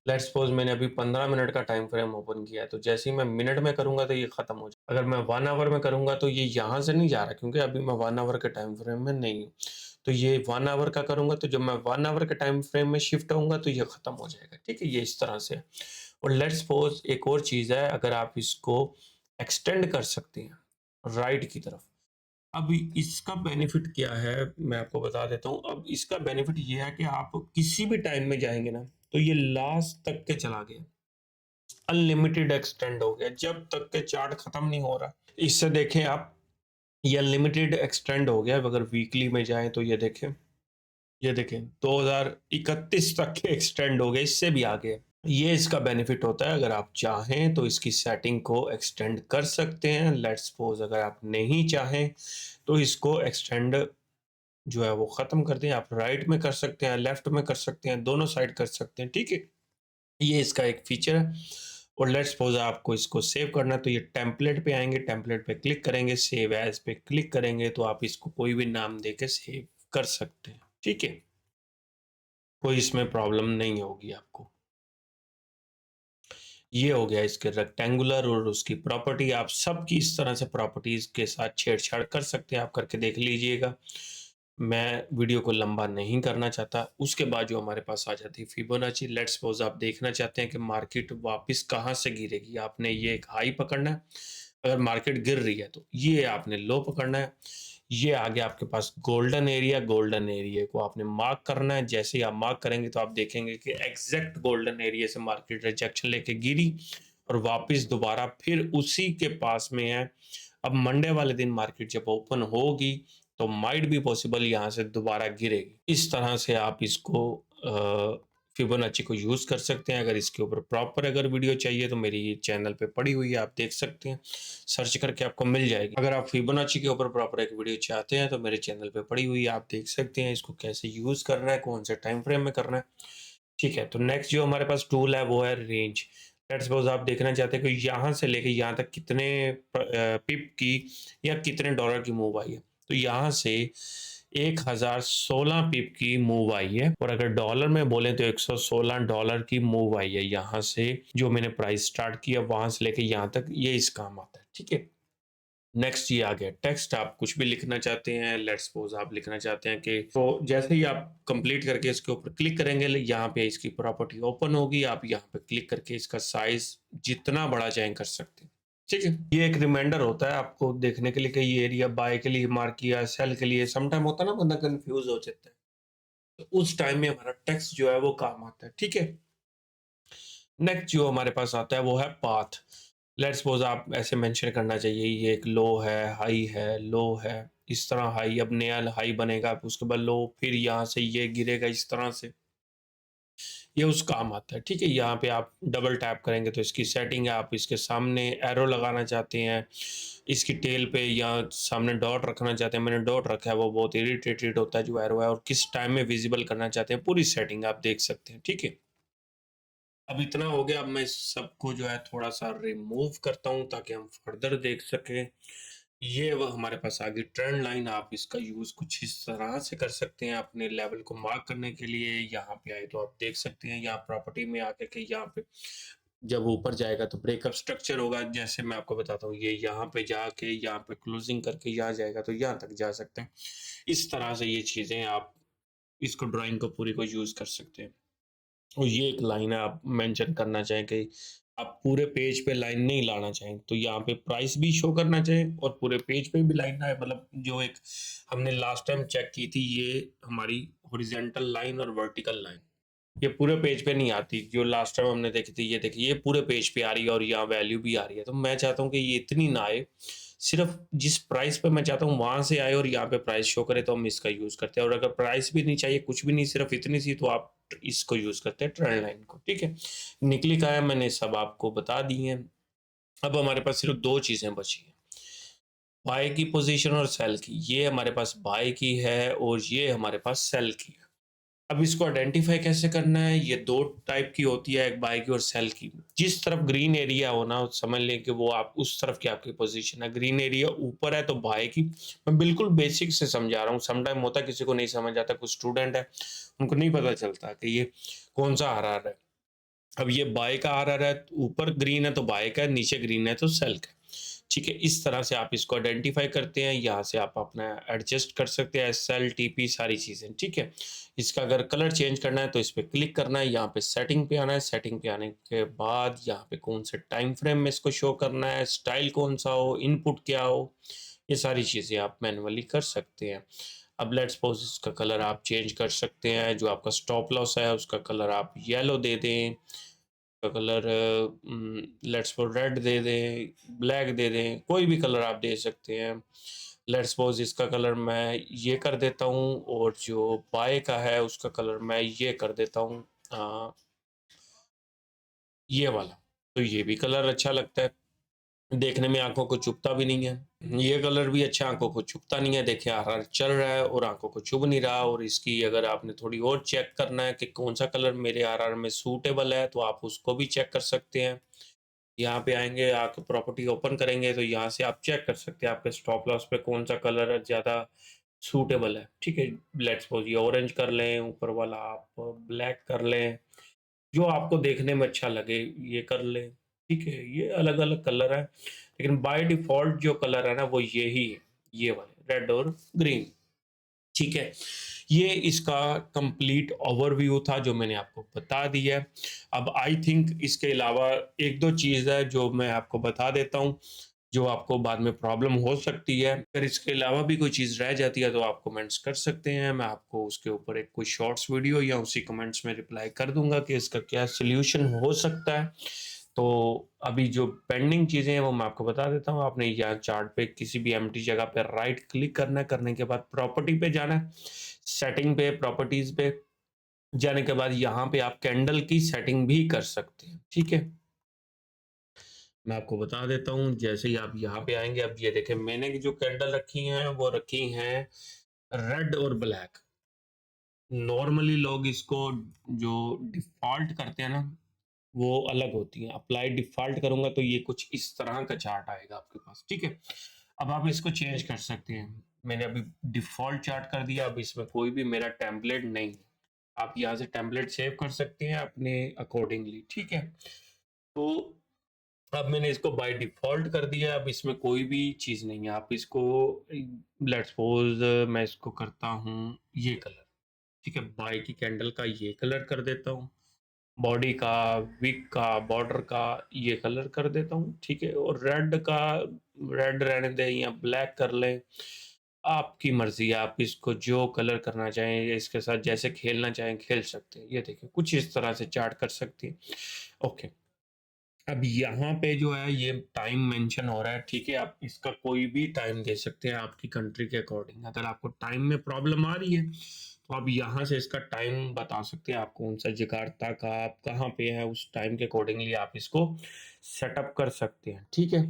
लेट्स सपोज़ मैंने अभी 15 मिनट का टाइम फ्रेम ओपन किया है, तो जैसे ही मैं मिनट में करूँगा तो ये खत्म हो जाए। अगर मैं 1 आवर में करूँगा तो ये यहाँ से नहीं जा रहा क्योंकि अभी मैं 1 आवर के टाइम फ्रेम में नहीं हूँ। तो ये 1 आवर का करूँगा तो जब मैं 1 आवर के टाइम फ्रेम में शिफ्ट होऊँगा तो ये खत्म हो जाएगा, ठीक है। ये इस तरह से है। और लेट्स सपोज एक और चीज़ है, अगर आप इसको एक्सटेंड कर सकते हैं राइट की तरफ। अब इसका बेनिफिट क्या है मैं आपको बता देता हूँ। अब इसका बेनिफिट ये है कि आप किसी भी टाइम में जाएंगे ना तो ये लास्ट तक के चला गया, अनलिमिटेड एक्सटेंड हो गया जब तक के चार्ट खत्म नहीं हो रहा। इससे देखें आप, ये अनलिमिटेड एक्सटेंड हो गया। अगर वीकली में जाएं तो ये देखें 2031 तक के एक्सटेंड हो गए, इससे भी आगे। ये इसका बेनिफिट होता है, अगर आप चाहें तो इसकी सेटिंग को एक्सटेंड कर सकते हैं। लेट्स सपोज अगर आप नहीं चाहें तो इसको एक्सटेंड जो है वो ख़त्म कर दें। आप राइट में कर सकते हैं, लेफ्ट में कर सकते हैं, दोनों साइड कर सकते हैं, ठीक है। ये इसका एक फीचर है। और लेट्स सपोज आपको इसको सेव करना है तो ये टेम्पलेट पे आएंगे, टेम्पलेट पे क्लिक करेंगे, सेव एज पे क्लिक करेंगे तो आप इसको कोई भी नाम देके सेव कर सकते हैं, ठीक है। कोई इसमें प्रॉब्लम नहीं होगी आपको। ये हो गया इसके रेक्टेंगुलर और उसकी प्रॉपर्टी। आप सबकी इस तरह से प्रॉपर्टीज के साथ छेड़छाड़ कर सकते हैं, आप करके देख लीजिएगा। मैं वीडियो को लंबा नहीं करना चाहता। उसके बाद जो हमारे पास आ जाती है फिबोनाची। लेट्स सपोज आप देखना चाहते हैं कि मार्केट वापस कहाँ से गिरेगी। आपने ये एक हाई पकड़ना है, अगर मार्केट गिर रही है तो ये आपने लो पकड़ना है। ये आगे आपके पास गोल्डन एरिया, गोल्डन एरिया को आपने मार्क करना है। जैसे ही आप मार्क करेंगे तो आप देखेंगे कि एग्जैक्ट गोल्डन एरिया से मार्केट रिजेक्शन लेके गिरी और वापस दोबारा फिर उसी के पास में है। अब मंडे वाले दिन मार्केट जब ओपन होगी तो माइट बी पॉसिबल यहाँ से दोबारा गिरेगी। इस तरह से आप इसको फिबोनाची को यूज़ कर सकते हैं। अगर इसके ऊपर प्रॉपर अगर वीडियो चाहिए तो मेरी चैनल पे पड़ी हुई है, आप देख सकते हैं, सर्च करके आपको मिल जाएगी। अगर आप फिबोनाची के ऊपर प्रॉपर एक वीडियो चाहते हैं तो मेरे चैनल पे पड़ी हुई है, आप देख सकते हैं इसको कैसे यूज़ करना है, कौन से टाइम फ्रेम में करना है, ठीक है। तो नेक्स्ट जो हमारे पास टूल है वो है रेंज। लेट्स सपोज आप देखना चाहते हैं कि यहाँ से लेके यहाँ तक कितने पिप की या कितने डॉलर की मूव आई है। तो यहाँ से 1016 पिप की मूव आई है और अगर डॉलर में बोले तो 116 डॉलर की मूव आई है। यहाँ से जो मैंने प्राइस स्टार्ट किया वहां से लेके यहाँ तक ये इस काम आता है, ठीक है। नेक्स्ट ये आ गया टेक्स्ट। आप कुछ भी लिखना चाहते हैं, लेट्स सपोज आप लिखना चाहते हैं कि, तो जैसे ही आप कंप्लीट करके इसके ऊपर क्लिक करेंगे यहाँ पे इसकी प्रॉपर्टी ओपन होगी। आप यहाँ पे क्लिक करके इसका साइज जितना बड़ा चाहें कर सकते हैं, ठीक है। ये एक रिमाइंडर होता है आपको देखने के लिए कि ये एरिया बाय के लिए मार्क किया, सेल के लिए। समटाइम होता है ना बंदा कंफ्यूज हो जाता है, तो उस टाइम में हमारा टेक्स्ट जो है वो काम आता है, ठीक है। नेक्स्ट जो हमारे पास आता है वो है पाथ। लेट्स सपोज आप ऐसे मेंशन करना चाहिए ये एक लो है, हाई है, लो है, इस तरह हाई, अब नया हाई बनेगा, उसके बाद लो, फिर यहाँ से ये गिरेगा इस तरह से। ये उस काम आता है, ठीक है? यहाँ पे आप डबल टैप करेंगे तो इसकी सेटिंग है, आप इसके सामने एरो लगाना चाहते हैं, इसकी टेल पे या सामने डॉट रखना चाहते हैं, मैंने डॉट रखा है, वो बहुत इरिटेटेड होता है जो एरो है, और किस टाइम में विजिबल करना चाहते हैं, पूरी सेटिंग आप देख सकते हैं, ठीक है? अब इतना हो गया, अब मैं इस सबको जो है थोड़ा-सा रिमूव करता हूँ ताकि हम फर्दर देख सकें। ये वो हमारे पास आ गई ट्रेंड लाइन, आप इसका यूज़ कुछ इस तरह से कर सकते हैं अपने लेवल को मार्क करने के लिए। यहाँ पे आए तो आप देख सकते हैं, यहाँ प्रॉपर्टी में आके के यहाँ पे जब ऊपर जाएगा तो ब्रेकअप स्ट्रक्चर होगा, जैसे मैं आपको बताता हूँ, ये यहाँ पे जाके यहाँ पे क्लोजिंग करके यहाँ जाएगा तो यहाँ तक जा सकते हैं। इस तरह से ये चीज़ें आप इसको ड्राइंग को पूरी को यूज़ कर सकते हैं। और ये एक लाइन है, आप मेंशन करना चाहें कि आप पूरे पेज पे लाइन नहीं लाना चाहें, तो यहाँ पे प्राइस भी शो करना चाहें और पूरे पेज पे भी लाइन आए, मतलब जो एक हमने लास्ट टाइम चेक की थी, ये हमारी हॉरिजॉन्टल लाइन और वर्टिकल लाइन, ये पूरे पेज पे नहीं आती। जो लास्ट टाइम हमने देखी थी, ये देखिए, ये पूरे पेज पे आ रही है और यहाँ वैल्यू भी आ रही है। तो मैं चाहता हूँ कि ये इतनी ना आए, सिर्फ जिस प्राइस पे मैं चाहता हूँ वहां से आए और यहाँ पे प्राइस शो करे, तो हम इसका यूज करते हैं। और अगर प्राइस भी नहीं चाहिए, कुछ भी नहीं, सिर्फ इतनी सी, तो आप इसको यूज करते हैं, ट्रेंड लाइन को, ठीक है? निकली का है, मैंने सब आपको बता दी है। अब हमारे पास सिर्फ दो चीजें बची हैं, बाय की पोजीशन और सेल की। ये हमारे पास बाय की है और ये हमारे पास सेल की है। अब इसको आइडेंटिफाई कैसे करना है? ये दो टाइप की होती है, एक बाय की और सेल की। जिस तरफ ग्रीन एरिया हो ना, समझ लें कि वो आप उस तरफ की आपकी पोजीशन है। ग्रीन एरिया ऊपर है तो बाय की। मैं बिल्कुल बेसिक से समझा रहा हूँ, समटाइम होता है किसी को नहीं समझ आता, कुछ स्टूडेंट है उनको नहीं पता चलता कि ये कौन सा आरआर है। अब ये बाय का आरआर है, ऊपर ग्रीन है तो बाय का है, नीचे ग्रीन है तो सेल का है। ठीक है, इस तरह से आप इसको आइडेंटिफाई करते हैं। यहाँ से आप अपना एडजस्ट कर सकते हैं, एसएल टीपी सारी चीज़ें, ठीक है। इसका अगर कलर चेंज करना है तो इस पर क्लिक करना है, यहाँ पे सेटिंग पे आना है। सेटिंग पे आने के बाद यहाँ पे कौन से टाइम फ्रेम में इसको शो करना है, स्टाइल कौन सा हो, इनपुट क्या हो, ये सारी चीज़ें आप मैनुअली कर सकते हैं। अब लेट्स सपोज इसका कलर आप चेंज कर सकते हैं, जो आपका स्टॉप लॉस है उसका कलर आप येलो दे दें, का कलर लेट्स सपोज रेड दे दें, ब्लैक दे दें, कोई भी कलर आप दे सकते हैं। लेट्स सपोज इसका कलर मैं ये कर देता हूँ और जो बाय का है उसका कलर मैं ये कर देता हूँ, ये वाला। तो ये भी कलर अच्छा लगता है, देखने में आंखों को चुभता भी नहीं है। ये कलर भी अच्छा, आंखों को चुभता नहीं है। देखिए आरआर चल रहा है और आंखों को चुभ नहीं रहा। और इसकी अगर आपने थोड़ी और चेक करना है कि कौन सा कलर मेरे आरआर में सूटेबल है, तो आप उसको भी चेक कर सकते हैं। यहाँ पे आएंगे, आके प्रॉपर्टी ओपन करेंगे तो यहाँ से आप चेक कर सकते हैं आपके स्टॉप लॉस पे कौन सा कलर ज़्यादा सूटेबल है, ठीक है। लेट्स सपोज ये ऑरेंज कर लें, ऊपर वाला आप ब्लैक कर लें, जो आपको देखने में अच्छा लगे ये कर लें, ठीक है। ये अलग अलग कलर है, लेकिन बाय डिफॉल्ट जो कलर है ना वो यही है, ये वाले रेड और ग्रीन, ठीक है। ये इसका कंप्लीट ओवरव्यू था जो मैंने आपको बता दिया है। अब आई थिंक इसके अलावा एक दो चीज़ है जो मैं आपको बता देता हूँ, जो आपको बाद में प्रॉब्लम हो सकती है। अगर इसके अलावा भी कोई चीज़ रह जाती है तो आप कमेंट्स कर सकते हैं, मैं आपको उसके ऊपर एक कोई शॉर्ट्स वीडियो या उसी कमेंट्स में रिप्लाई कर दूंगा कि इसका क्या सोल्यूशन हो सकता है। तो अभी जो पेंडिंग चीज़ें हैं वो मैं आपको बता देता हूँ। आपने यहाँ चार्ट पे किसी भी एम्प्टी जगह पे राइट क्लिक करना है, करने के बाद प्रॉपर्टी पे जाना है, सेटिंग पे, प्रॉपर्टीज पे जाने के बाद यहाँ पे आप कैंडल की सेटिंग भी कर सकते हैं, ठीक है। मैं आपको बता देता हूँ, जैसे ही आप यहाँ पे आएंगे, अब ये देखें मैंने जो कैंडल रखी हैं वो रखी हैं रेड और ब्लैक। नॉर्मली लोग इसको जो डिफॉल्ट करते हैं ना वो अलग होती हैं। अप्लाई डिफॉल्ट करूंगा तो ये कुछ इस तरह का चार्ट आएगा आपके पास, ठीक है। अब आप इसको चेंज कर सकते हैं। मैंने अभी डिफॉल्ट चार्ट कर दिया, अब इसमें कोई भी मेरा टेम्पलेट नहीं है। आप यहाँ से टेम्पलेट सेव कर सकते हैं अपने अकॉर्डिंगली, ठीक है। तो अब मैंने इसको बाय डिफॉल्ट कर दिया, अब इसमें कोई भी चीज़ नहीं है। आप इसको लेट्स सपोज मैं इसको करता हूँ ये कलर, ठीक है। बाय की कैंडल का ये कलर कर देता हूँ, बॉडी का, विक का, बॉर्डर का ये कलर कर देता हूँ, ठीक है। और रेड का रेड रहने दें या ब्लैक कर लें, आपकी मर्जी है। आप इसको जो कलर करना चाहें, इसके साथ जैसे खेलना चाहें खेल सकते हैं। ये देखिए कुछ इस तरह से चार्ट कर सकती हैं, ओके। अब यहाँ पे जो है ये टाइम मेंशन हो रहा है, ठीक है। आप इसका कोई भी टाइम दे सकते हैं आपकी कंट्री के अकॉर्डिंग। अगर आपको टाइम में प्रॉब्लम आ रही है तो आप यहाँ से इसका टाइम बता सकते हैं, आप कौन सा जकार्ता का, आप कहाँ पे हैं, उस टाइम के अकॉर्डिंगली आप इसको सेटअप कर सकते हैं। ठीक है,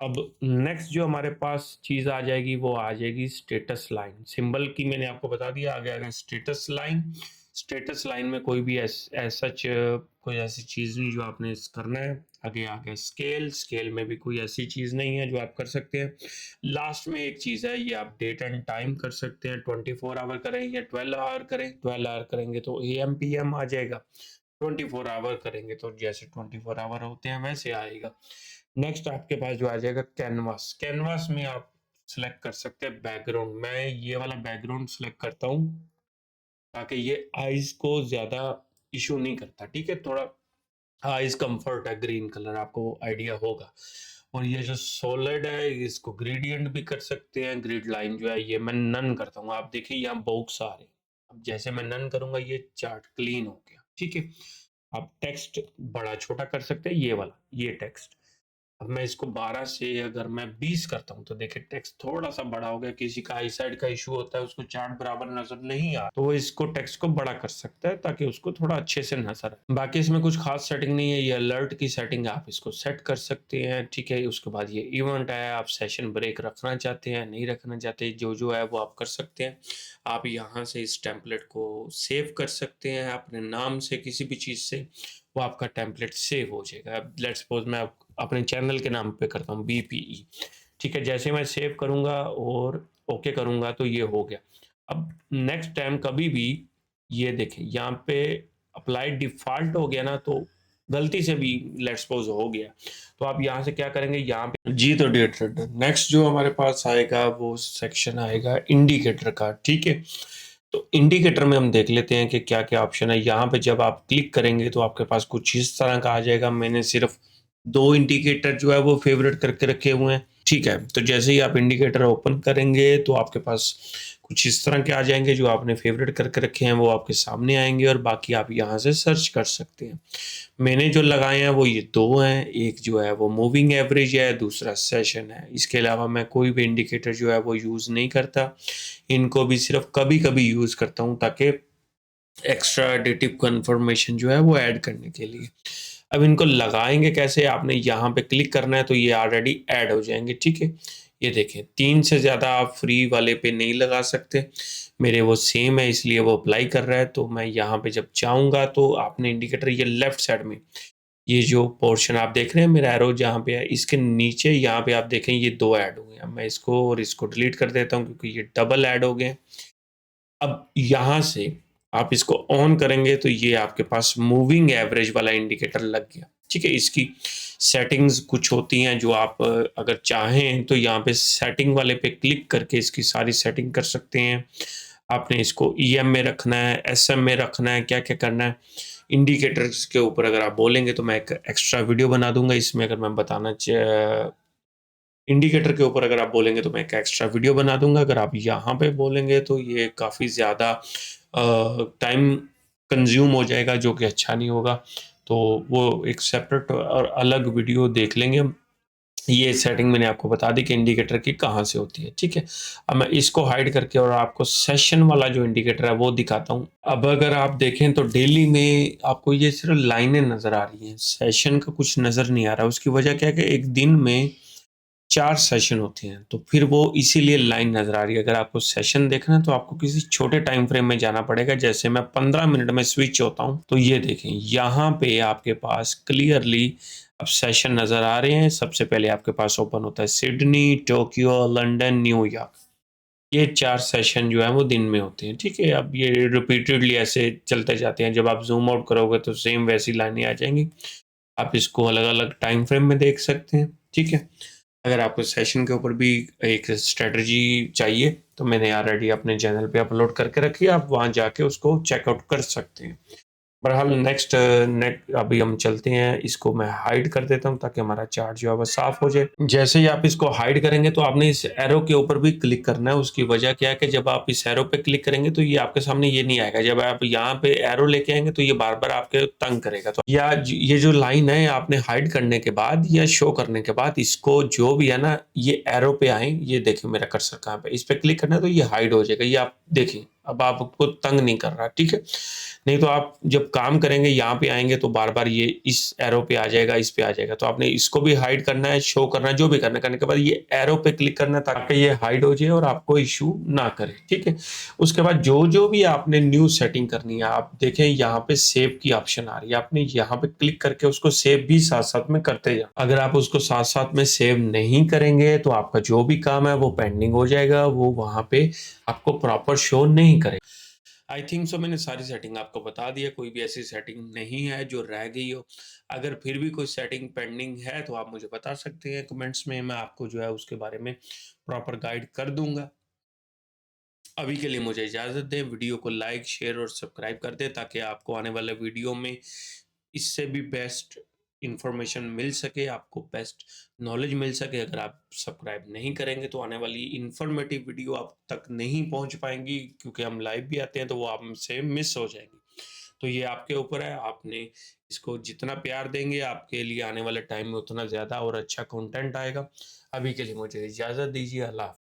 अब नेक्स्ट जो हमारे पास चीज़ आ जाएगी वो आ जाएगी स्टेटस लाइन। सिंबल की मैंने आपको बता दिया, आगे आगे स्टेटस लाइन। स्टेटस लाइन में कोई भी सच कोई ऐसी चीज़ नहीं जो आपने करना है। आगे आगे स्केल, स्केल में भी कोई ऐसी चीज़ नहीं है जो आप कर सकते हैं। लास्ट में एक चीज़ है, ये आप डेट एंड टाइम कर सकते हैं, 24 आवर करें या 12 आवर करें। 12 आवर करेंगे तो AM PM आ जाएगा, 24 आवर करेंगे तो जैसे 24 आवर होते हैं वैसे आएगा। नेक्स्ट आपके पास जो आ जाएगा कैनवास। कैनवास में आप सिलेक्ट कर सकते हैं बैकग्राउंड। मैं ये वाला बैकग्राउंड सिलेक्ट करता हूँ ताकि ये आईज को ज्यादा इशू नहीं करता। ठीक है, थोड़ा आईज कंफर्ट है, ग्रीन कलर आपको आइडिया होगा। और ये जो सॉलिड है इसको ग्रेडियंट भी कर सकते हैं। ग्रिड लाइन जो है ये मैं नन करता हूँ। आप देखिए यहाँ बॉक्स आ रहे हैं, अब जैसे मैं नन करूंगा ये चार्ट क्लीन हो गया। ठीक है, आप टेक्स्ट बड़ा छोटा कर सकते हैं, ये वाला ये टेक्स्ट। अब मैं इसको 12 से अगर मैं 20 करता हूँ तो देखिए टेक्स्ट थोड़ा सा बड़ा हो गया। किसी का आई साइड का इशू होता है, उसको चार्ट बराबर नजर नहीं आ, तो वो इसको टेक्स्ट को बड़ा कर सकता है ताकि उसको थोड़ा अच्छे से नजर आए। बाकी इसमें कुछ खास सेटिंग नहीं है, ये अलर्ट की सेटिंग आप इसको सेट कर सकते हैं। ठीक है, उसके बाद ये इवेंट है, आप सेशन ब्रेक रखना चाहते हैं नहीं रखना चाहते, जो है वो आप कर सकते हैं। आप यहाँ से इस टेम्पलेट को सेव कर सकते हैं अपने नाम से, किसी भी चीज से वो आपका टेम्पलेट सेव हो जाएगा। अब लेट्स सपोज मैं अपने चैनल के नाम पे करता हूँ BPE। ठीक है, जैसे मैं सेव करूंगा और ओके करूंगा तो ये हो गया। अब नेक्स्ट टाइम कभी भी ये देखें यहाँ पे अप्लाई डिफॉल्ट हो गया ना, तो गलती से भी लेट्स सपोज हो गया तो आप यहाँ से क्या करेंगे, यहाँ पे जी तो डेट। नेक्स्ट जो हमारे पास आएगा वो सेक्शन आएगा इंडिकेटर का। ठीक है, तो इंडिकेटर में हम देख लेते हैं कि क्या क्या ऑप्शन है। यहाँ पे जब आप क्लिक करेंगे तो आपके पास कुछ इस तरह का आ जाएगा। मैंने सिर्फ 2 इंडिकेटर जो है वो फेवरेट करके रखे हुए हैं। ठीक है, तो जैसे ही आप इंडिकेटर ओपन करेंगे तो आपके पास कुछ इस तरह के आ जाएंगे। जो आपने फेवरेट करके रखे हैं वो आपके सामने आएंगे और बाकी आप यहाँ से सर्च कर सकते हैं। मैंने जो लगाए हैं वो ये 2 हैं, एक जो है वो मूविंग एवरेज है, दूसरा सेशन है। इसके अलावा मैं कोई भी इंडिकेटर जो है वो यूज़ नहीं करता, इनको भी सिर्फ कभी कभी यूज़ करता हूँ ताकि एक्स्ट्रा एडिटिव कंफर्मेशन जो है वो ऐड करने के लिए। अब इनको लगाएंगे कैसे, आपने यहाँ पे क्लिक करना है तो ये ऑलरेडी ऐड हो जाएंगे। ठीक है, ये देखें 3 से ज़्यादा आप फ्री वाले पे नहीं लगा सकते, मेरे वो सेम है इसलिए वो अप्लाई कर रहा है। तो मैं यहाँ पे जब चाहूँगा तो आपने इंडिकेटर ये लेफ्ट साइड में ये जो पोर्शन आप देख रहे हैं मेरा एरो जहाँ पे है, इसके नीचे यहाँ पे आप देखें ये 2 ऐड हुए हैं। मैं इसको और इसको डिलीट कर देता हूँ क्योंकि ये डबल ऐड हो गए। अब यहाँ से आप इसको ऑन करेंगे तो ये आपके पास मूविंग एवरेज वाला इंडिकेटर लग गया। ठीक है, इसकी सेटिंग्स कुछ होती हैं जो आप अगर चाहें तो यहाँ पे सेटिंग वाले पे क्लिक करके इसकी सारी सेटिंग कर सकते हैं। आपने इसको EM में रखना है, SM में रखना है, क्या क्या करना है। इंडिकेटर्स के ऊपर अगर आप बोलेंगे तो मैं एक एक्स्ट्रा वीडियो बना दूंगा इसमें। अगर मैं बताना इंडिकेटर के ऊपर अगर आप बोलेंगे तो मैं एक एक्स्ट्रा वीडियो बना दूंगा। अगर आप यहाँ पे बोलेंगे तो ये काफ़ी ज़्यादा टाइम कंज्यूम हो जाएगा जो कि अच्छा नहीं होगा, तो वो एक सेपरेट और अलग वीडियो देख लेंगे हम। ये सेटिंग मैंने आपको बता दी कि इंडिकेटर की कहाँ से होती है। ठीक है, अब मैं इसको हाइड करके और आपको सेशन वाला जो इंडिकेटर है वो दिखाता हूँ। अब अगर आप देखें तो डेली में आपको ये सिर्फ लाइनें नज़र आ रही हैं, सेशन का कुछ नज़र नहीं आ रहा। उसकी वजह क्या है कि एक दिन में 4 सेशन होते हैं, तो फिर वो इसीलिए लाइन नज़र आ रही है। अगर आपको सेशन देखना है तो आपको किसी छोटे टाइम फ्रेम में जाना पड़ेगा। जैसे मैं 15 मिनट में स्विच होता हूँ तो ये देखें यहाँ पे आपके पास क्लियरली अब सेशन नज़र आ रहे हैं। सबसे पहले आपके पास ओपन होता है सिडनी, टोक्यो, लंदन, न्यूयॉर्क। ये 4 सेशन जो है वो दिन में होते हैं। ठीक है, अब ये रिपीटेडली ऐसे चलते जाते हैं। जब आप जूम आउट करोगे तो सेम वैसी लाइनें आ जाएंगी। आप इसको अलग अलग टाइम फ्रेम में देख सकते हैं। ठीक है, अगर आपको सेशन के ऊपर भी एक स्ट्रेटजी चाहिए तो मैंने ऑलरेडी अपने चैनल पे अपलोड करके रखी है, आप वहाँ जाके उसको चेकआउट कर सकते हैं। बहरहाल नेक्स्ट अभी हम चलते हैं, इसको मैं हाइड कर देता हूं ताकि हमारा चार्ट जो है वो साफ हो जाए। जैसे ही आप इसको हाइड करेंगे तो आपने इस एरो के ऊपर भी क्लिक करना है। उसकी वजह क्या है कि जब आप इस एरो पे क्लिक करेंगे तो ये आपके सामने ये नहीं आएगा। जब आप यहाँ पे एरो लेके आएंगे तो ये बार बार आपके तंग करेगा। तो या ये जो लाइन है आपने हाइड करने के बाद या शो करने के बाद इसको जो भी है ना, ये एरो पे आए, ये देखिए मेरा कर्सर कहाँ पे, इस पे क्लिक करना है तो ये हाइड हो जाएगा। ये आप देखिए अब आपको तंग नहीं कर रहा, ठीक है? नहीं तो आप जब काम करेंगे यहाँ पे आएँगे तो बार-बार ये इस एरो पे आ जाएगा, इस पे आ जाएगा। तो आपने इसको भी हाइड करना है, शो करना है, जो भी करना है, करने के बाद ये एरो पे क्लिक करना है ताकि ये हाइड हो जाए और आपको इश्यू ना करे, ठीक है? उसके बाद जो-जो भी आपने न्यू सेटिंग करनी है, आप देखें यहाँ पे सेव की ऑप्शन आ रही है, आपने यहाँ पे क्लिक करके उसको सेव भी साथ-साथ में करते जाना। अगर आप उसको साथ-साथ में सेव नहीं करेंगे तो आपका जो भी काम है वो पेंडिंग हो जाएगा, वो वहाँ पे आपको प्रॉपर शो नहीं करेगा। आई थिंक सो मैंने सारी सेटिंग आपको बता दी है, कोई भी ऐसी सेटिंग नहीं है जो रह गई हो। अगर फिर भी कोई सेटिंग पेंडिंग है तो आप मुझे बता सकते हैं कमेंट्स में, मैं आपको जो है उसके बारे में प्रॉपर गाइड कर दूँगा। अभी के लिए मुझे इजाज़त दें, वीडियो को लाइक, शेयर और सब्सक्राइब कर दें ताकि आपको आने वाले वीडियो में इससे भी बेस्ट इन्फॉर्मेशन मिल सके, आपको बेस्ट नॉलेज मिल सके। अगर आप सब्सक्राइब नहीं करेंगे तो आने वाली इन्फॉर्मेटिव वीडियो आप तक नहीं पहुंच पाएँगी, क्योंकि हम लाइव भी आते हैं तो वो आपसे मिस हो जाएँगी। तो ये आपके ऊपर है, आपने इसको जितना प्यार देंगे आपके लिए आने वाले टाइम में उतना ज़्यादा और अच्छा कंटेंट आएगा। अभी के लिए मुझे इजाज़त दीजिए। अल्लाह